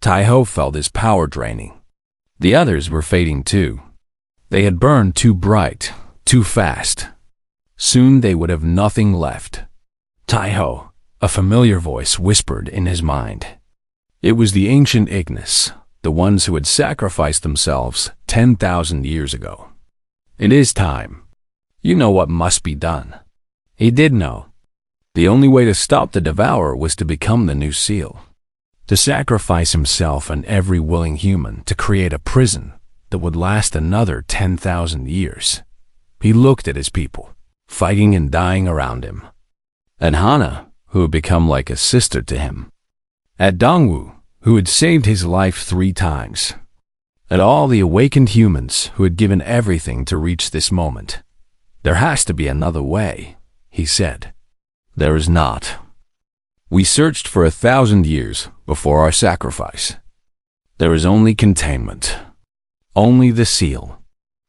Taiho felt his power draining. The others were fading too. They had burned too bright, too fast. Soon they would have nothing left. Taiho, a familiar voice whispered in his mind. It was the ancient Ignis, the ones who had sacrificed themselves 10,000 years ago. It is time. You know what must be done. He did know. The only way to stop the devourer was to become the new seal. To sacrifice himself and every willing human to create a prison that would last another 10,000 years. He looked at his people, fighting and dying around him. At Hana, who had become like a sister to him. At Dongwu, who had saved his life 3 times. At all the awakened humans who had given everything to reach this moment. There has to be another way, he said. There is not. We searched for 1,000 years before our sacrifice. There is only containment. Only the seal.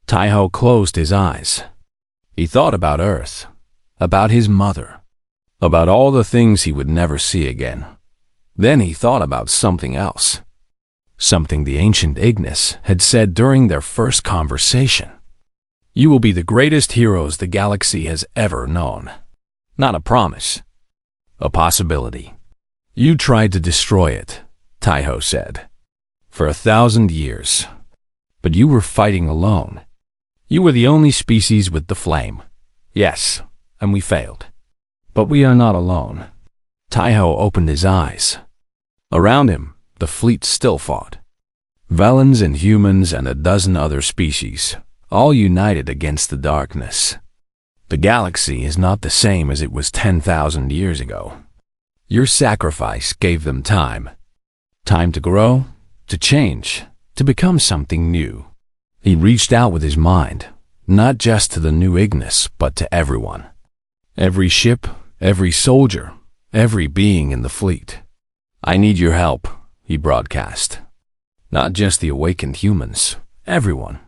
Taiho closed his eyes. He thought about Earth, about his mother, about all the things he would never see again. Then he thought about something else. Something the ancient Ignis had said during their first conversation. You will be the greatest heroes the galaxy has ever known. Not a promise. A possibility. You tried to destroy it, Taiho said. For 1,000 years. But you were fighting alone. You were the only species with the flame. Yes, and we failed. But we are not alone. Taiho opened his eyes. Around him, the fleet still fought. Velans and humans and a dozen other species, all united against the darkness. The galaxy is not the same as it was 10,000 years ago. Your sacrifice gave them time. Time to grow, to change, to become something new. He reached out with his mind, not just to the new Ignis, but to everyone. Every ship, every soldier, every being in the fleet. I need your help, he broadcast. Not just the awakened humans, everyone.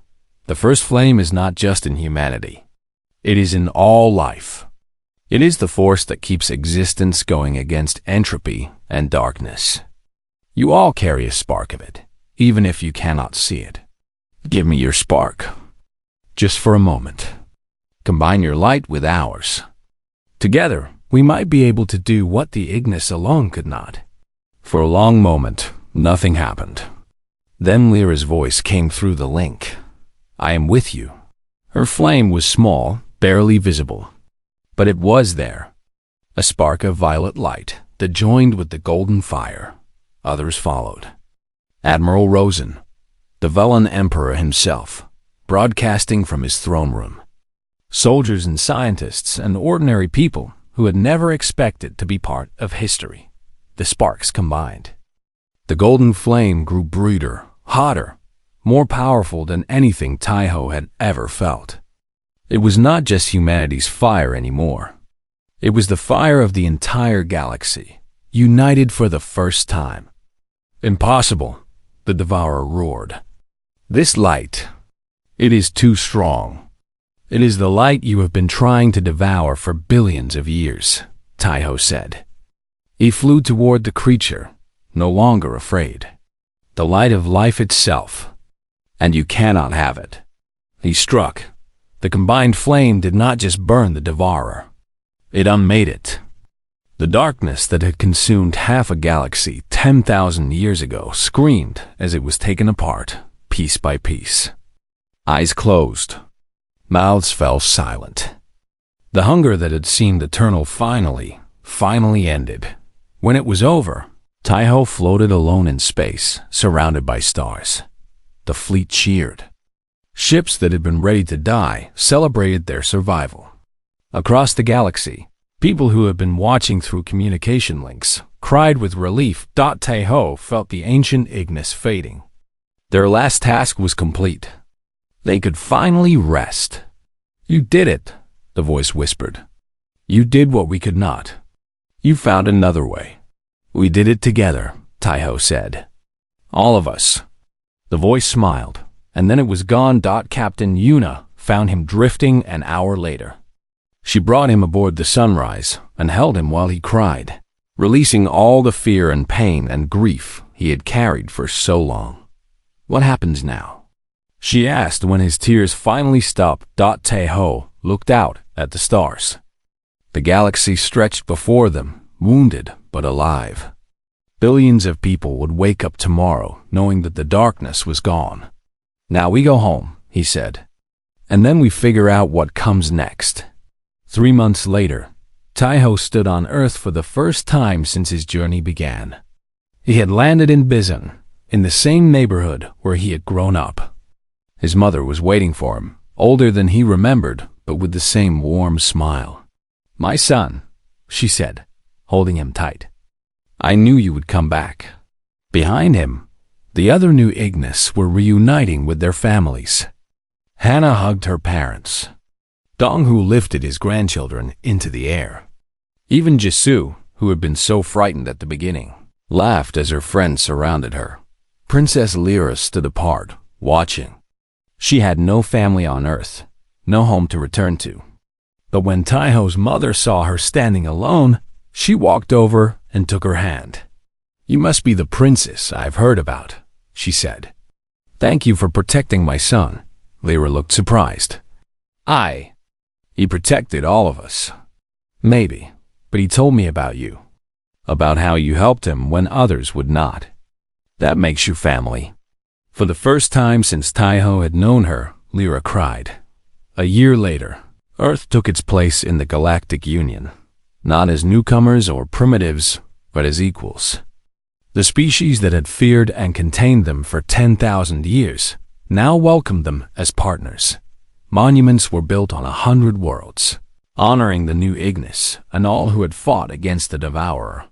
The first flame is not just in humanity. It is in all life. It is the force that keeps existence going against entropy and darkness. You all carry a spark of it, even if you cannot see it. Give me your spark. Just for a moment. Combine your light with ours. Together, we might be able to do what the Ignis alone could not. For a long moment, nothing happened. Then Lyra's voice came through the link. I am with you. Her flame was small, barely visible. But it was there. A spark of violet light that joined with the golden fire. Others followed. Admiral Rosen, the Velan Emperor himself, broadcasting from his throne room. Soldiers and scientists and ordinary people who had never expected to be part of history. The sparks combined. The golden flame grew brighter, hotter, more powerful than anything Taiho had ever felt. It was not just humanity's fire anymore. It was the fire of the entire galaxy, united for the first time. Impossible, the devourer roared. This light, it is too strong. It is the light you have been trying to devour for billions of years, Taiho said. He flew toward the creature, no longer afraid. The light of life itself. And you cannot have it. He struck. The combined flame did not just burn the devourer. It unmade it. The darkness that had consumed half a galaxy 10,000 years ago screamed as it was taken apart, piece by piece. Eyes closed. Mouths fell silent. The hunger that had seemed eternal finally ended. When it was over, Taiho floated alone in space, surrounded by stars. The fleet cheered. Ships that had been ready to die celebrated their survival. Across the galaxy, people who had been watching through communication links cried with relief. Taiho felt the ancient Ignis fading. Their last task was complete. They could finally rest. You did it, the voice whispered. You did what we could not. You found another way. We did it together, Taiho said. All of us. The voice smiled, and then it was gone. Captain Yuna found him drifting an hour later. She brought him aboard the Sunrise and held him while he cried, releasing all the fear and pain and grief he had carried for so long. "What happens now?" she asked when his tears finally stopped. Taeho looked out at the stars. The galaxy stretched before them, wounded but alive. Billions of people would wake up tomorrow knowing that the darkness was gone. "Now we go home," he said, "and then we figure out what comes next." 3 months later, Taeho stood on Earth for the first time since his journey began. He had landed in Bizon, in the same neighborhood where he had grown up. His mother was waiting for him, older than he remembered, but with the same warm smile. "My son," she said, holding him tight. "I knew you would come back." Behind him, the other new Ignis were reuniting with their families. Hannah hugged her parents. Donghu lifted his grandchildren into the air. Even Jisoo, who had been so frightened at the beginning, laughed as her friends surrounded her. Princess Lyra stood apart, watching. She had no family on Earth, no home to return to. But when Taeho's mother saw her standing alone, she walked over and took her hand. "You must be the princess I've heard about," she said. "Thank you for protecting my son." Lyra looked surprised. He protected all of us." "Maybe, but he told me about you. About how you helped him when others would not. That makes you family." For the first time since Taeho had known her, Lyra cried. A year later, Earth took its place in the Galactic Union, not as newcomers or primitives, but as equals. The species that had feared and contained them for 10,000 years now welcomed them as partners. Monuments were built on 100 worlds, honoring the new Ignis and all who had fought against the Devourer.